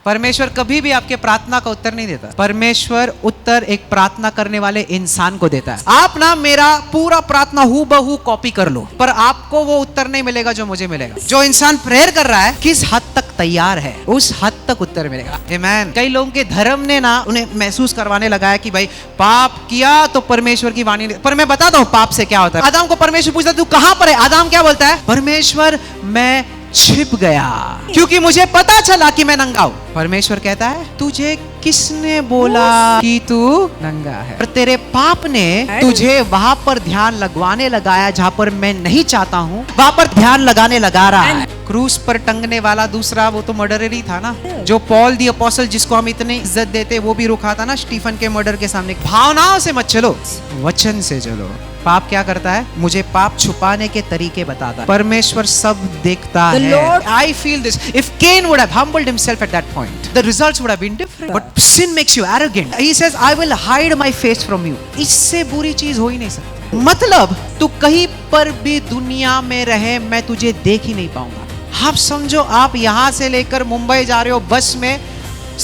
परमेश्वर कभी भी आपके प्रार्थना का उत्तर नहीं देता। परमेश्वर उत्तर एक प्रार्थना करने वाले इंसान को देता है। आप ना मेरा पूरा प्रार्थना हूबहू कॉपी कर लो, पर आपको वो उत्तर नहीं मिलेगा जो मुझे मिलेगा। जो इंसान प्रेयर कर रहा है किस हद तक तैयार है, उस हद तक उत्तर मिलेगा। आमीन। कई लोगों के धर्म ने ना उन्हें महसूस करवाने लगा है कि भाई पाप किया तो परमेश्वर की वाणी। पर मैं बताता हूँ पाप से क्या होता है। आदम को परमेश्वर पूछता तू कहां पर है, आदम क्या बोलता है, परमेश्वर मैं छिप गया क्योंकि मुझे पता चला कि मैं नंगा हूं। परमेश्वर कहता है तुझे किसने बोला कि तू नंगा है, और तेरे पाप ने तुझे वहां पर ध्यान लगवाने लगाया जहां पर मैं नहीं चाहता हूं, वहां पर ध्यान लगाने लगा रहा है। क्रूस पर टंगने वाला दूसरा वो तो मर्डरर ही था ना, जो पॉल दी अपोस्टल जिसको हम इतनी इज्जत देते वो भी रुका था ना स्टीफन के मर्डर के सामने। भावनाओं से मत चलो, वचन से चलो। पाप क्या करता है, मुझे पाप छुपाने के तरीके बताता है। परमेश्वर सब देखता है। I feel this. If Cain would have humbled himself at that point, the results would have been different. But sin makes you arrogant. He says, I will hide my face from you. इससे बुरी चीज हो ही नहीं सकती। मतलब तू कहीं पर भी दुनिया में रहे, मैं तुझे देख ही नहीं पाऊंगा। आप समझो, आप यहां से लेकर मुंबई जा रहे हो बस में,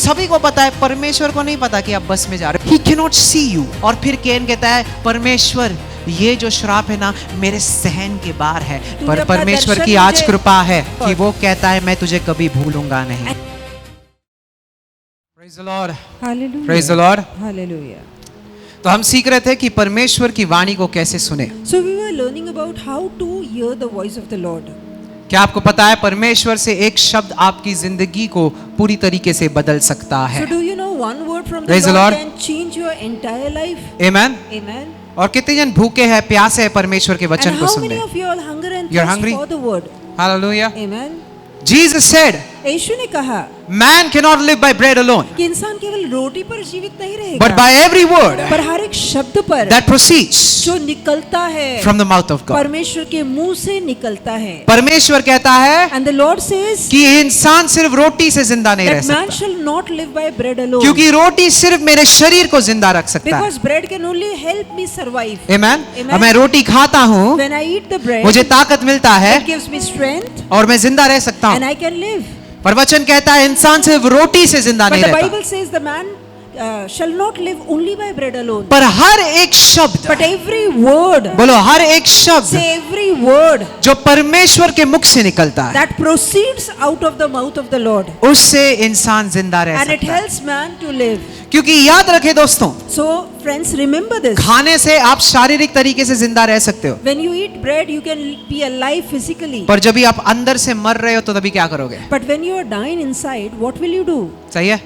सभी को पता है, परमेश्वर को नहीं पता कि आप बस में जा रहे हो। He cannot see you. और फिर केन कहता है परमेश्वर ये जो श्राप है ना मेरे सहन के बाहर है, पर परमेश्वर की आज कृपा है कि वो कहता है मैं तुझे कभी भूलूंगा नहीं। Praise the Lord. Hallelujah. Praise the Lord. Hallelujah. तो हम सीख रहे थे कि परमेश्वर की वाणी को कैसे सुने। So we were learning about how to hear the voice of the Lord. क्या आपको पता है परमेश्वर से एक शब्द आपकी जिंदगी को पूरी तरीके से बदल सकता है। So do you know one word from the Praise the Lord Lord. can change your entire life? Amen. Amen. और कितने जन भूखे हैं, प्यासे हैं परमेश्वर के वचन And को how सुनने। many of you all hunger and You're thirst hungry? for the word? Hallelujah. Amen. Jesus said, यीशु ने कहा man cannot live by bread alone, कि इंसान केवल रोटी पर जीवित नहीं but रहेगा, by every word पर हर एक शब्द पर that proceeds जो निकलता है from the mouth of God. परमेश्वर के मुंह से निकलता है। परमेश्वर कहता है And the Lord says कि इंसान सिर्फ रोटी से जिंदा नहीं रह that man सकता, shall not live by bread alone, क्योंकि रोटी सिर्फ मेरे शरीर को जिंदा रख सकता है। because bread can only help me survive. Amen. Amen. अब मैं रोटी खाता हूँ, When I eat the bread, मुझे ताकत मिलता है it gives me strength और मैं जिंदा रह सकता and हूँ। I can live. पर वचन कहता है इंसान सिर्फ रोटी से जिंदा But नहीं the रहता, Bible says the man shall not live only by bread alone, पर हर एक शब्द, but every word, बोलो हर एक शब्द say every word जो परमेश्वर के मुख से निकलता है that proceeds out of the mouth of the Lord, उससे इंसान जिंदा रह and it सकता है। helps man to live. क्योंकि याद रखे दोस्तों, So friends, remember this. खाने से आप शारीरिक तरीके से जिंदा रह सकते हो, When you eat bread, you can be alive physically. पर जब भी आप अंदर से मर रहे हो तो तभी क्या करोगे? But when you are dying inside, what will you do? सही है?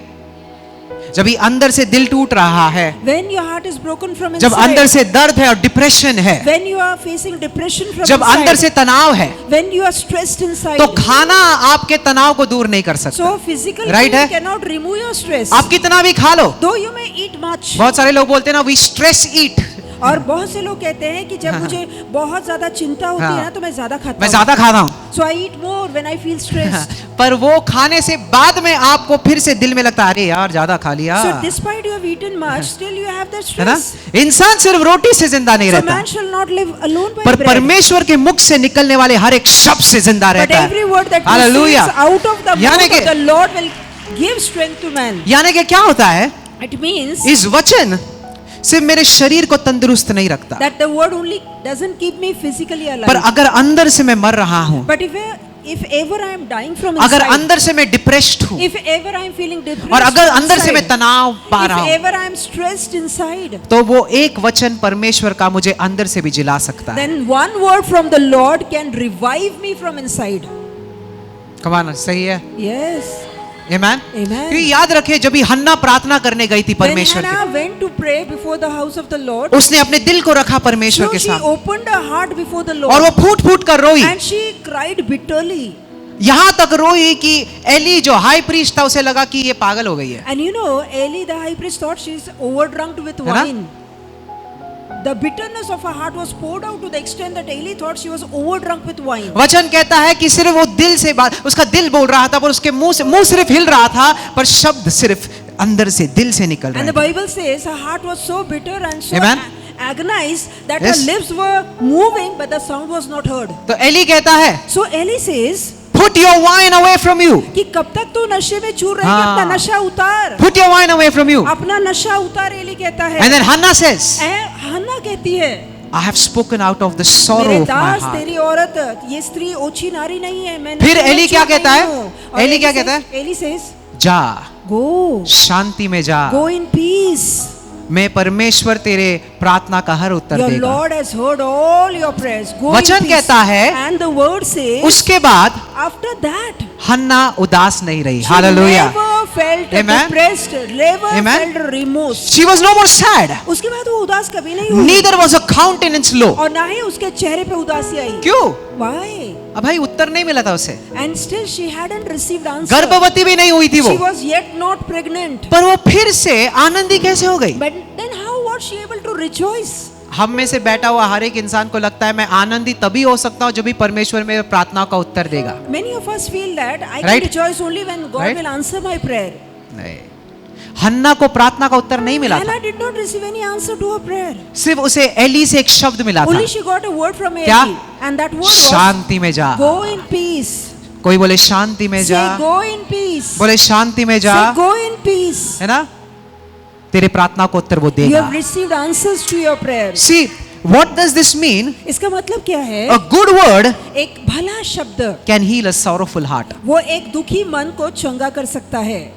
जब भी अंदर से दिल टूट रहा है, When your heart is broken from जब अंदर inside, से दर्द है और डिप्रेशन है, when you are facing depression from जब अंदर से inside, तनाव है, when you are stressed inside, तो खाना आपके तनाव को दूर नहीं कर सकता। so physical Right food है? cannot remove your stress. आप कितना भी खा लो, Though you may eat much, बहुत सारे लोग बोलते हैं ना वी स्ट्रेस ईट, और बहुत से लोग कहते हैं कि जब मुझे बहुत ज्यादा चिंता होती है ना तो मैं ज्यादा खाता मैं हूँ. ज्यादा खाता हूँ, So I eat more when I feel stressed. पर वो खाने से बाद में आपको फिर से दिल में लगता है अरे यार ज्यादा खा लिया, So despite you have eaten much, still you have that है ना? stress. इंसान सिर्फ रोटी से जिंदा नहीं So रहता, man shall not live alone by पर bread, परमेश्वर के मुख से निकलने वाले हर एक शब्द से जिंदा but रहता है। every word that Hallelujah. proceeds out of the यानी mouth of कि- the Lord will give strength to man. यानी कि क्या होता है, It means इस वचन सिर्फ मेरे शरीर को तंदुरुस्त नहीं रखता, that the word only doesn't keep me physically पर alive. अगर अंदर से मैं मर रहा हूँ, But if ever I am dying from अगर inside, अंदर से मैं डिप्रेस्ड हूँ, if ever I am feeling depressed, और अगर अंदर से inside, मैं तनाव पा if रहा हूँ, ever I am stressed inside, तो वो एक वचन परमेश्वर का मुझे अंदर से भी जिला सकता है। then one word from the Lord can revive me from inside. कमान सही है? Yes. आमेन। Amen. क्योंकि याद रखे जब भी हन्ना प्रार्थना करने गई थी When परमेश्वर Hannah के, went to pray before the house of the Lord, उसने अपने दिल को रखा परमेश्वर so के she सामने, opened her heart before the और वो Lord, फूट फूट कर रोई, and she cried bitterly. यहाँ तक रोई कि एली जो हाई प्रीस्ट था उसे लगा कि ये पागल हो गई है, And you know, Eli the high priest thought she is overdrunk with है ना? wine. The bitterness of her heart was poured out to the extent that Eli thought she was overdrunk with wine. वचन कहता है कि सिर्फ वो दिल से बात, उसका दिल बोल रहा था पर उसके मुंह सिर्फ हिल रहा था, पर शब्द सिर्फ अंदर से दिल से निकल And रहे the थे। Bible says her heart was so bitter and so Amen. agonized that Yes. her lips were moving but the sound was not heard. तो एली कहता है So Eli says, Put your wine away from you. कि कब तक तू नशे में चूर रहेगी, हाँ। अपना नशा उतार, Put your wine away from you. अपना नशा उतार, एली कहता है। And then Hannah says, हन्ना कहती है, I have spoken out of the sorrow मेरे of my दास heart. तेरी औरत, ये स्त्री ओछी नारी नहीं है, मैं फिर नशे में एली क्या चूर कहता नहीं है? हूँ। और एली क्या कहता है? एली सेज, जा, गो, शांति में जा, गो इन पीस, मैं परमेश्वर तेरे प्रार्थना का हर उत्तर योर देगा। Lord has heard all your prayers, go in वचन पीस। कहता है, एंड द वर्ड सेज, उसके बाद आफ्टर दैट हन्ना उदास नहीं रही। she hallelujah. never felt Amen. depressed, never Amen. felt remorse. She was no more sad. उसके बाद वो उदास कभी नहीं हुई, Neither was her countenance low. और ना ही उसके चेहरे पे उदासी आई। क्यों? Why? अब भाई उत्तर नहीं मिला था उसे, And still she hadn't received answer. गर्भवती भी नहीं हुई थी She वो, was yet not pregnant. पर वो फिर से आनंदी कैसे हो गई? But then how was she able to rejoice? हम में से बैठा हुआ हर एक इंसान को लगता है मैं आनंदी तभी हो सकता हूँ जब भी परमेश्वर मेरे प्रार्थनाओं का उत्तर देगा। Many of us feel that I Right? can rejoice only when God Right? will answer my prayer. नहीं, हन्ना को प्रार्थना का उत्तर नहीं मिला था, Hannah did not receive any answer to her prayer. सिर्फ उसे एली से एक शब्द मिला था, Only she got a word from Eli, क्या? and that word was, शांति में जा। go in peace. कोई बोले शांति में जा, Say, go in peace. बोले शांति में जा, Say, go in peace. है ना? तेरे प्रार्थना को उत्तर वो You देगा। have received answers to your prayers. See, what does this mean? इसका मतलब क्या है? A good word एक भला शब्द can heal a sorrowful heart. वो एक दुखी मन को चंगा कर सकता है।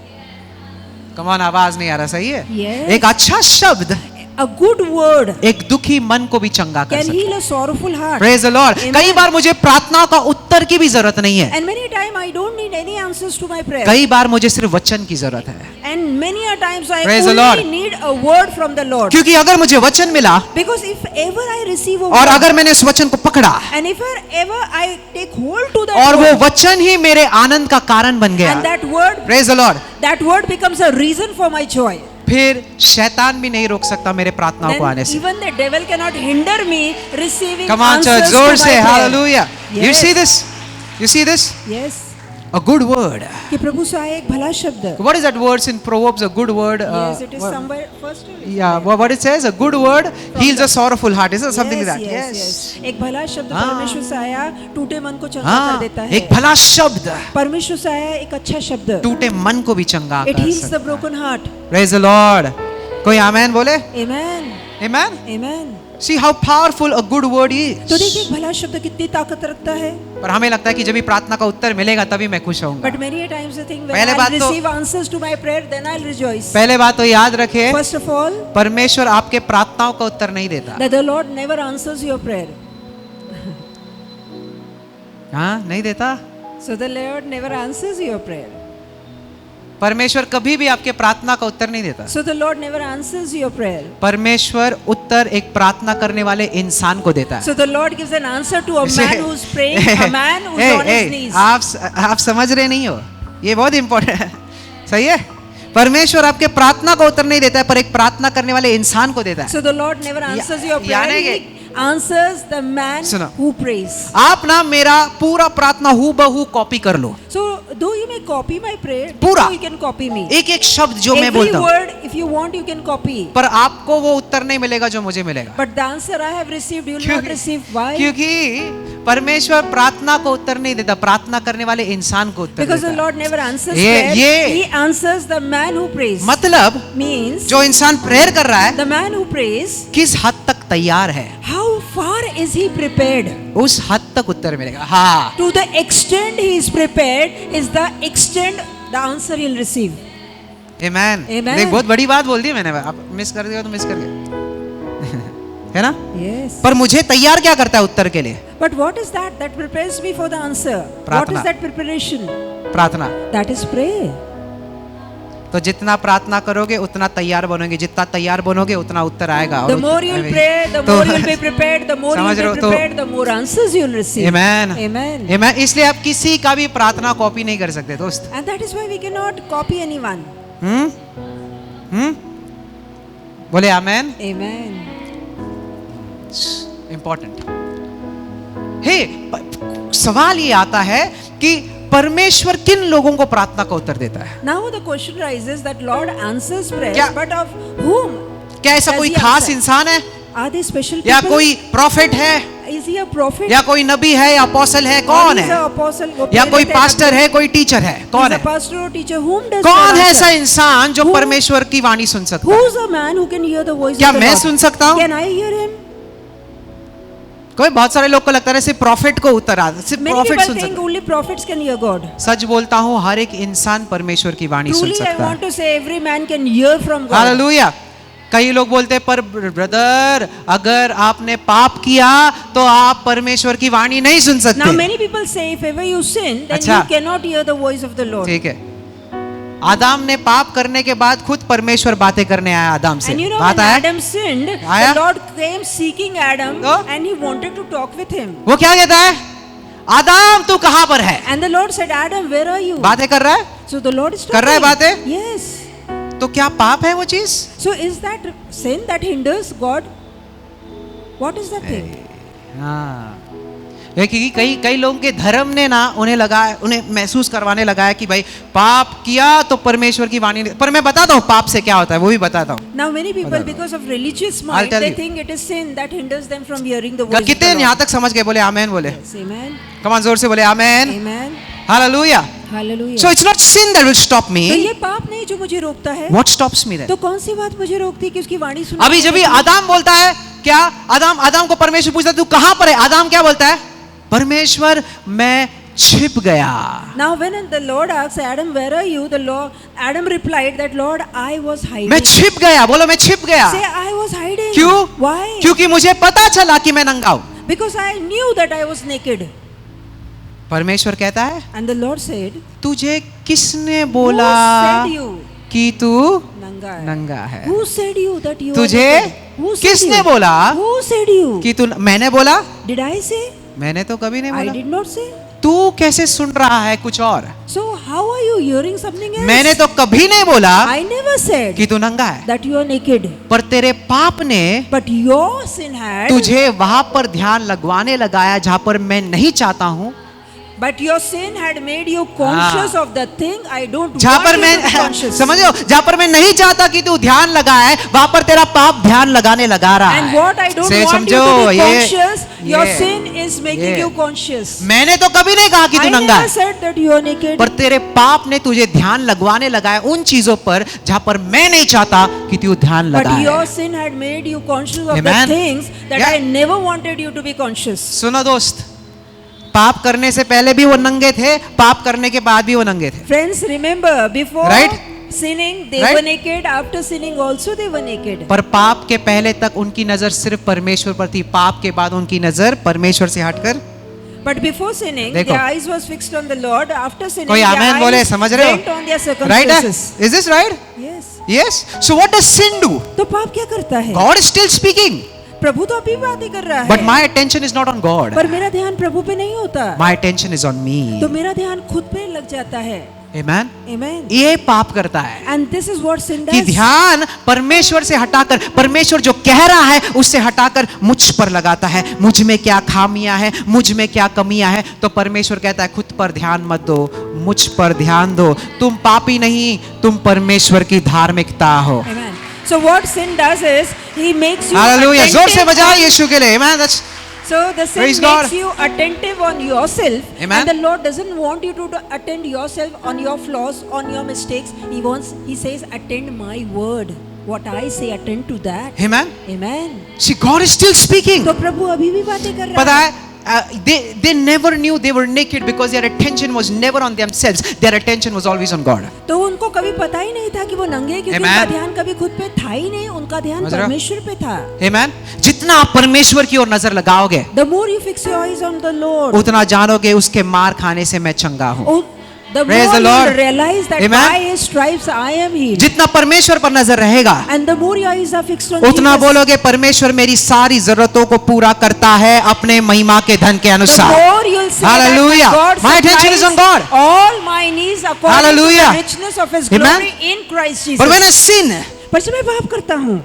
Come on, आवाज नहीं आ रहा, सही है? Yes. एक अच्छा शब्द A good word एक दुखी मन को भी चंगा कर can सकता है। heal a sorrowful heart. Praise the Lord. Amen. कई बार मुझे प्रार्थनाओं का उत्तर की भी जरूरत नहीं है, And many times I don't need any answers to my prayer. कई बार मुझे सिर्फ वचन की जरूरत है, And many a times I Praise the only Lord. need a word from the Lord. क्योंकि अगर मुझे वचन मिला Because if ever I receive a और word, अगर मैंने उस वचन को पकड़ा and if ever I take hold to that और वो word, वचन ही मेरे आनंद का कारण बन गया, and Praise the Lord, that word becomes a reason for my joy, फिर शैतान भी नहीं रोक सकता मेरे प्रार्थनाओं को आने then से। even the devil cannot hinder me receiving Come on, answers church, to जोर my से prayer. Hallelujah. You Yes. see this? You see this? Yes. A good word. कि प्रभु से आए एक भला शब्द. What is that words in Proverbs? A good word. Yes, it is what- somewhere first. Yeah, what it says? A good word heals a sorrowful heart. Is it something like that? Yes. एक भला शब्द हाँ. परमेश्वर से आया टूटे मन को चंगा कर हाँ, देता है. एक भला शब्द परमेश्वर से आया एक अच्छा शब्द. टूटे मन को भी चंगा It कर heals the सकता है। broken heart. Praise the Lord. कोई आमेन बोले? Amen. Amen. Amen. See how powerful a good word is. तो देखिए एक भला शब्द कितनी ताकत रखता है. पर हमें लगता है कि जब भी प्रार्थना का उत्तर मिलेगा तभी मैं खुश होऊंगा। But many a times I think when पहले I बात तो- receive answers to my prayer, then I'll rejoice. पहले बात तो याद रखिए, First of all, परमेश्वर आपके प्रार्थनाओं का उत्तर नहीं देता। that the Lord never answers your prayer. हाँ, नहीं देता। So the Lord never answers your prayer. परमेश्वर कभी भी आपके प्रार्थना का उत्तर नहीं देता। So the Lord never answers your prayer. परमेश्वर उत्तर एक प्रार्थना करने वाले इंसान को देता है। So the Lord gives an answer to a man who's praying, a man who's Hey, on his hey, knees. आप समझ रहे नहीं हो, ये बहुत इंपॉर्टेंट है, सही है? परमेश्वर आपके प्रार्थना का उत्तर नहीं देता है, पर एक प्रार्थना करने वाले इंसान को देता है। So the Lord never answers your यानी prayer. कि- He answers the man सुनो। who prays. आप ना मेरा पूरा प्रार्थना हूबहू कॉपी कर लो, So though you may copy my prayer, पूरा। so you can copy me. एक एक शब्द जो मैं Every बोलता हूँ, word, if you want, you can copy. पर आपको वो उत्तर नहीं मिलेगा जो मुझे मिलेगा। But the answer I have received, you will not receive. Why? क्योंकि परमेश्वर प्रार्थना को उत्तर नहीं देता, प्रार्थना करने वाले इंसान को उत्तर Because the देता है। Lord never answers ये- prayer. ये- He answers the man who prays. मतलब Means जो इंसान प्रेयर कर रहा है the man who prays, किस हद तक तैयार है, how far is he prepared? उस हद तक उत्तर मिलेगा। हाँ, To the extent he is prepared is the extent the answer he'll receive. Amen. Amen. देख, बहुत बड़ी बात बोल दी मैंने, आप मिस कर दिया तो मिस कर गए है ना? Yes. पर मुझे तैयार क्या करता है उत्तर के लिए? But what is that that prepares me for the answer? What प्रार्थना। is that preparation? प्रार्थना। That is prayer. तो जितना प्रार्थना करोगे उतना तैयार बनोगे, जितना तैयार बनोगे उतना उत्तर आएगा। The more you'll pray, the more you'll be prepared. The more समझ रहे you'll हो? be तो- prepared, the more answers you'll receive. Amen. Amen. Amen। इसलिए आप किसी का भी प्रार्थना कॉपी नहीं कर सकते दोस्त। And that is why we cannot copy anyone. बोले आमेन। Amen. इंपॉर्टेंट हे, सवाल ये आता है कि परमेश्वर किन लोगों को प्रार्थना का उत्तर देता है? Now the question rises that Lord answers prayers, क्या- but of whom? क्या ऐसा Does कोई he खास answer? इंसान है Are they special या people? कोई प्रॉफिट है Is Is he a prophet? या कोई नबी है या अपोस्टल है, कौन Or is है? a apostle? वो या प्रेरित कोई है, पास्टर है, कोई टीचर है, कौन He's a है? pastor or teacher. Whom does कौन God है answer? ऐसा इंसान जो Who- परमेश्वर की वाणी सुन सकता है? Who's a man who can hear the voice क्या of the मैं Lord? सुन सकता हूँ? Can I hear him? कोई बहुत सारे लोग को लगता है सिर्फ प्रॉफिट को उत्तर आता, सिर्फ Many प्रॉफिट people सुन think सकता only prophets can hear God. है। सच बोलता हूँ, हर एक इंसान परमेश्वर की वाणी सुन Truly, I सकता want है। to say every man can hear from God. Hallelujah. कई लोग बोलते हैं पर ब्रदर अगर आपने पाप किया तो आप परमेश्वर की वाणी नहीं सुन Now, सकते। many people say if ever you sin, then अच्छा। you cannot hear the voice of the Lord. ठीक है, आदम ने पाप करने के बाद खुद परमेश्वर बातें करने आया आदम से। And you know बात when आया? Adam sinned, आया? the Lord came seeking Adam तो? and he wanted to talk with him. वो क्या कहता है? आदम तू कहाँ पर है? And the Lord said, Adam, where are you? बातें कर रहा है? So the Lord is कर रहा है talking. बातें? Yes. तो क्या पाप है वो चीज? So is that sin that hinders God? What is that thing? हाँ, क्योंकि कई लोगों के धर्म ने ना उन्हें महसूस करवाने लगा है कि भाई पाप किया तो परमेश्वर की वाणी। पर मैं बताता हूँ पाप से क्या होता है, वो भी बताता हूँ। Now many people, because of religious mind, tell they you. think it is sin that hinders them from hearing the voice of कितने the यहाँ Lord. तक समझ गए? बोले आमेन बोले। Yes, amen. कमान जोर से बोले आमेन। Amen. Hallelujah. Hallelujah. So it's not sin that will stop तो me. ये पाप नहीं जो मुझे रोकता है। What stops me then? तो कौन सी बात मुझे रोकती है कि उसकी वाणी सुन? अभी जब भी आदम बोलता है, क्या आदम को परमेश्वर पूछता है तू कहाँ पर है? आदम क्या बोलता है? परमेश्वर मैं छिप गया। Now when the Lord asked Adam, where are you? Adam replied that Lord, I was hiding. मैं छिप गया। बोलो मैं छिप गया। Say I was hiding. क्यों? Why? क्योंकि मुझे पता चला कि मैं नंगा हूँ। Because I knew that I was naked. परमेश्वर कहता है And the Lord said, तुझे किसने Who बोला said you कि तू नंगा है? नंगा है? Who said you that you are तुझे naked? Who said किसने you? बोला Who said you? कि तू? मैंने बोला? Did I say? मैंने तो कभी नहीं I बोला। did not say. तू कैसे सुन रहा है कुछ और? So how are you hearing something else? मैंने तो कभी नहीं बोला I never said कि तू नंगा है। that you are naked. पर तेरे पाप ने But your sin had. तुझे वहां पर ध्यान लगवाने लगाया जहां पर मैं नहीं चाहता हूं। But your sin had made you conscious of the thing I don't जहां want पर you मैं to be conscious. समझ रहे हो, जहां पर मैं नहीं चाहता कि तू ध्यान लगाए वहां पर तेरा पाप ध्यान लगाने लगा रहा And है। what I don't से want समझो, you to be ये- conscious, your ये- sin is making ये- you conscious. मैंने तो कभी नहीं कहा कि I तू नंगा never है, said that you are naked. पर तेरे पाप ने तुझे ध्यान लगवाने लगाया उन चीजों पर जहां पर मैं नहीं चाहता कि तू ध्यान But लगाए। your sin had made you conscious of Amen. the things that Yeah. I never wanted you to be conscious. सुनो दोस्त, पाप करने से पहले भी वो नंगे थे, पाप करने के बाद भी वो नंगे थे। Friends, remember, before Right? sinning, they Right? were naked. After sinning, also they were naked. पर पाप के पहले तक उनकी नजर सिर्फ परमेश्वर पर थी, पाप के बाद उनकी नजर परमेश्वर से हटकर। But before sinning, देखो। their eyes was fixed on the Lord. After sinning, कोई their आमेन बोले, eyes समझ रहे went on their हो? राइट है? circumstances. Is this right? Yes. Yes. So what does sin do? तो पाप क्या करता है? गॉड इज स्टिल स्पीकिंग, प्रभु तो अभी बातें कर रहा बट है, my attention is not on God, पर मेरा ध्यान प्रभु पे नहीं होता, my attention is on me. तो मेरा ध्यान खुद पे लग जाता है। आमेन। Amen. ये पाप करता है And this is what sin कि does. ध्यान परमेश्वर से हटाकर, परमेश्वर जो कह रहा है उससे हटाकर मुझ पर लगाता है। मुझ में क्या खामियां हैं, मुझ में क्या कमियां हैं, तो परमेश्वर कहता है खुद पर ध्यान मत दो, मुझ पर ध्यान दो। तुम पापी नहीं, तुम परमेश्वर की धार्मिकता हो। Amen. So what sin does is he makes you hallelujah. जोर से attentive बजाओ on- यीशु के लिए। Amen. That's So the sin Praise makes God. you attentive on yourself. Amen. And the Lord doesn't want you to attend yourself on your flaws, on your mistakes. He says, attend my word. What I say, attend to that. Amen. Amen. See, God is still speaking. तो प्रभु अभी भी बातें कर रहा पता है। है, they never knew they were naked because their attention was never on themselves. Their attention was always on God. तो उनको कभी पता ही नहीं था कि वो नंगे हैं, क्योंकि Amen. उनका ध्यान कभी खुद पे था ही नहीं, उनका ध्यान समझ रहे हो? परमेश्वर पे था। Amen. जितना आप परमेश्वर की ओर नजर लगाओगे The more you fix your eyes on the Lord, उतना जानोगे उसके मार खाने से मैं चंगा हूँ। the Praise more the Lord. you realize that Amen. by His stripes I am healed. जितना परमेश्वर पर नजर रहेगा And the more your eyes are fixed on उतना Jesus, बोलोगे परमेश्वर मेरी सारी जरूरतों को पूरा करता है अपने महिमा के धन के the अनुसार। more you'll say Hallelujah. that God My attention is on God. supplies all my needs according Hallelujah. to the richness of His Amen. glory in Christ Jesus. But when I sin, पर जब मैं पाप करता हूँ,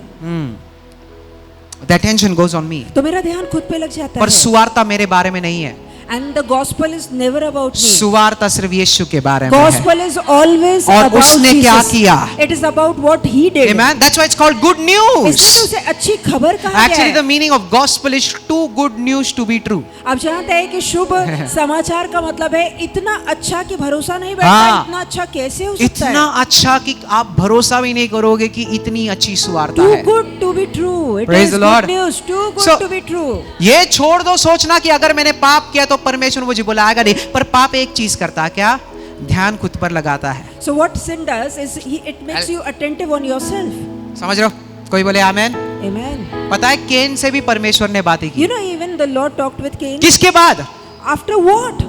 the attention goes on me. तो मेरा ध्यान खुद पे लग जाता पर है। सुवार्ता मेरे बारे में नहीं है। And the gospel is never about me. सुवार्ता सिर्फ यीशु के बारे में है। Gospel is always और about उसने क्या Jesus. किया? It is about what he did. Amen. That's why it's called good इसलिए news. तो उसे अच्छी खबर कहा गया Actually, the है। meaning of gospel is too good news to be true. आप जानते हैं कि शुभ समाचार का मतलब है इतना अच्छा कि भरोसा नहीं बैठता। हाँ। इतना अच्छा कैसे हो सकता इतना है? अच्छा कि आप भरोसा भी नहीं करोगे कि इतनी अच्छी सुवार्ता Too है। good to be true. It Praise is the good Lord. news. Too good So- to be true. ये छोड़ दो सोचना कि अगर मैंने पाप किया तो परमेश्वर मुझे बुलाएगा नहीं, पर पाप एक चीज करता है, क्या? ध्यान खुद पर लगाता है। So what sin does is it makes you attentive on yourself. समझ रहे हो? कोई बोले आमेन। Amen. पता है केन से भी परमेश्वर ने बातें की। You know, even the Lord talked with Cain. किसके बाद? After what?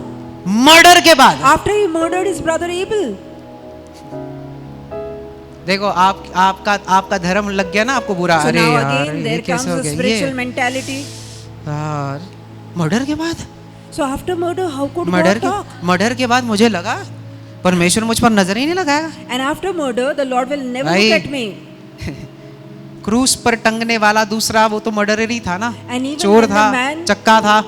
मर्डर के बाद। After he murdered his brother Abel. देखो आपका धर्म लग गया ना आपको बुरा। So अरे now यार again ये there comes कैसे हो the गया spiritual ये? mentality. यार मर्डर के बाद? So after murder, how could murder God talk? Murder के बाद मुझे लगा परमेश्वर मुझ पर नजर ही नहीं लगाएगा। And after murder, the Lord will never भाई, look at me. क्रूस पर टंगने वाला दूसरा वो तो मर्डरर ही था ना, And even चोर when the था, man चक्का था।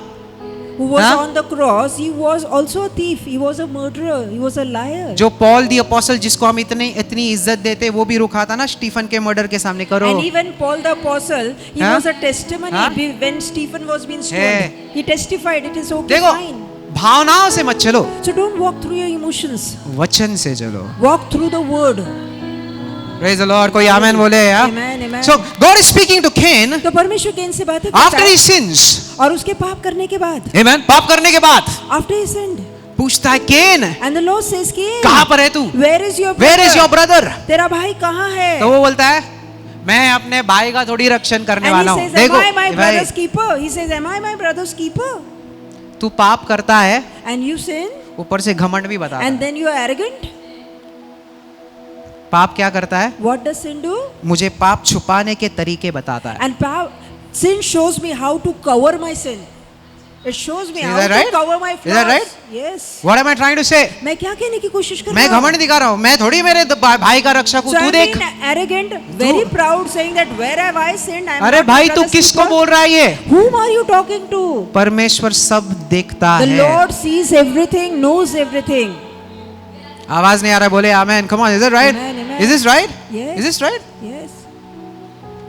who was हाँ? on the cross, he was also a thief. He was a murderer. He was a liar. जो पॉल दी अपोस्टल जिसको हम इतनी इज्जत देते वो भी रुका था ना स्टीफन के मर्डर के सामने। करो And even Paul the apostle, he हाँ? was a testimony हाँ? when Stephen was being stoned. Hey. He testified. It is okay, देखो fine. भावनाओं से मत चलो, So don't walk through your emotions. वचन से चलो। Walk through the word. Praise the Lord, कोई आमेन बोले यार। Amen, amen. So God is speaking to Cain तो परमेश्वर कैन से बातें करता after है he sins. और उसके पाप करने के बाद, Amen. पाप करने के बाद after he sinned, पूछता है केन and the Lord says, Cain, कहाँ पर है तू? where is your Where is your brother? brother? तेरा भाई कहाँ है? तो वो बोलता है मैं अपने भाई का थोड़ी रक्षण करने And वाला he हूँ। says, am I my भाई brother's keeper? He says, am I my brother's keeper? तू पाप करता है, And you sin, ऊपर से घमंड भी बता। and then you are arrogant. पाप क्या करता है? What does sin do? मुझे पाप छुपाने के तरीके बताता है। And sin shows me how to cover my sin. It shows me Is how that right? to cover my flaws. Is that right? Yes. What am I trying to say? मैं क्या कहने की कोशिश कर मैं रहा हूँ? घमंड दिखा रहा हूँ, मैं थोड़ी मेरे भाई का रक्षक हूँ। So तू I'm देख, being arrogant, very proud, saying that where have I sinned? I'm अरे not my भाई तू brother's किसको keeper. बोल रहा है ये? Whom are you talking to? परमेश्वर सब देखता The है। Lord sees everything, knows everything. आवाज नहीं आ रहा है, बोले आमेन। Come on, is it right? Amen, amen. Is this right? Yes. Is this right? Yes.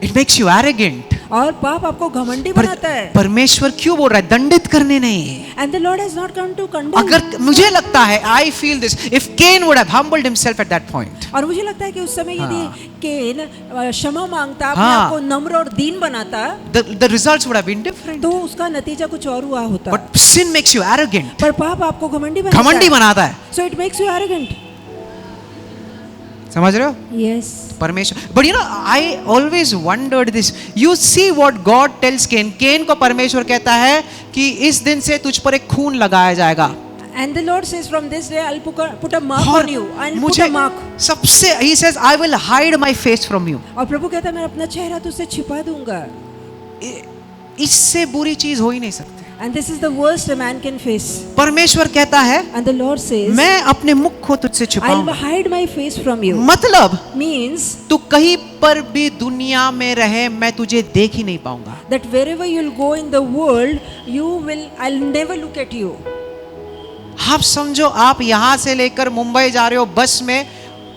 It makes you arrogant. और पाप आपको घमंडी पर बनाता है. परमेश्वर क्यों बोल रहा है? दंडित करने नहीं। And the Lord has not come to condemn. अगर मुझे लगता है, I feel this, if Cain would have humbled himself at that point, और मुझे लगता है कि उस समय यदि केन क्षमा मांगता, अपने हाँ. आप को नम्र और दीन बनाता, the results would have been different. तो उसका नतीजा कुछ और हुआ होता. But sin makes you arrogant. पर पाप आपको घमंडी बनाता घमंडी है. बनाता है। So it makes you arrogant. समझ रहे हो? Yes. परमेश्वर, but you know, I always wondered this. You see what God tells Cain. Cain को परमेश्वर कहता है कि इस दिन से तुझ पर एक खून लगाया जाएगा। And the Lord says, from this day I'll put a mark और on you. I'll put मुझे a mark. सबसे, he says, I will hide my face from you. और प्रभु कहता है मैं अपना चेहरा तुझसे छिपा दूंगा. इससे बुरी चीज हो ही नहीं सकती। And this is the worst a man can face. परमेश्वर कहता है And the Lord says, मैं अपने मुख को तुझसे I'll छुपाऊंगा। hide my face from you. मतलब Means तू कहीं पर भी दुनिया में रहे मैं तुझे देख ही नहीं पाऊंगा। that wherever you'll go in the world, I'll never look at you. आप समझो, आप यहां से लेकर मुंबई जा रहे हो बस में,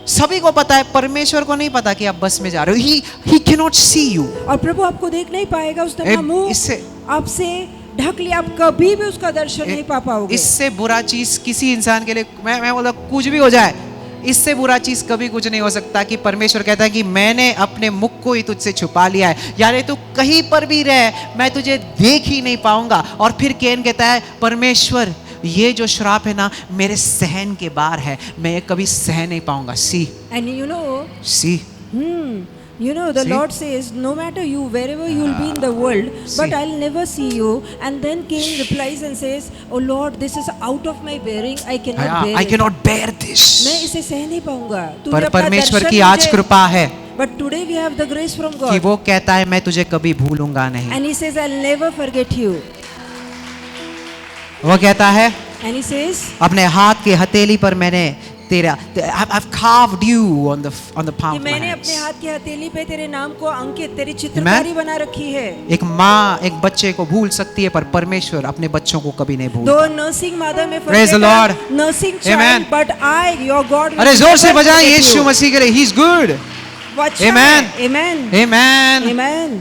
सभी को पता है, परमेश्वर को नहीं पता कि आप बस में जा रहे हो। He cannot see you. और प्रभु आपको देख नहीं पाएगा, उसने अपना मुंह इससे आपसे ढक लिया, आप कभी भी उसका दर्शन नहीं पा पाओगे. इससे बुरा चीज किसी इंसान के लिए, मैं बोलता कुछ भी हो जाए, इससे बुरा चीज कभी कुछ नहीं हो सकता कि परमेश्वर कहता है कि मैंने अपने मुख को ही तुझसे छुपा लिया है, यानी तू कहीं पर भी रह मैं तुझे देख ही नहीं पाऊंगा। और फिर कैन कहता है परमेश्वर ये जो श्राप है ना मेरे सहन के बाहर है, मैं ये कभी सह नहीं पाऊंगा। सी And you know, the See? Lord says, no matter you, wherever you'll be in the world, but See? I'll never see you. And then Cain replies and says, oh Lord, this is out of my bearing. I cannot bear I it. cannot bear this. मैं इसे सह नहीं पाऊंगा. तूने पर अपना परमेश्वर दर्शन की आज मुझे- कृपा है But today we have the grace from कि God. वो कहता है मैं तुझे कभी भूलूंगा नहीं। And he says, I'll never forget you. वो कहता है And he says, अपने हाथ की हथेली पर मैंने तेरा I've carved you on the palm कि of my मैंने hands. अपने हाथ की हथेली पे तेरे नाम को अंकित, तेरी चित्रकारी बना रखी है. एक माँ एक बच्चे को भूल सकती है पर परमेश्वर अपने बच्चों को कभी नहीं दो भूलता. नर्सिंग मदर में Praise the Lord. Nursing Amen. Child, but I your God. अरे जोर से बजाएं यीशु मसीह के लिए. He is good. Amen. Amen. Amen. Amen.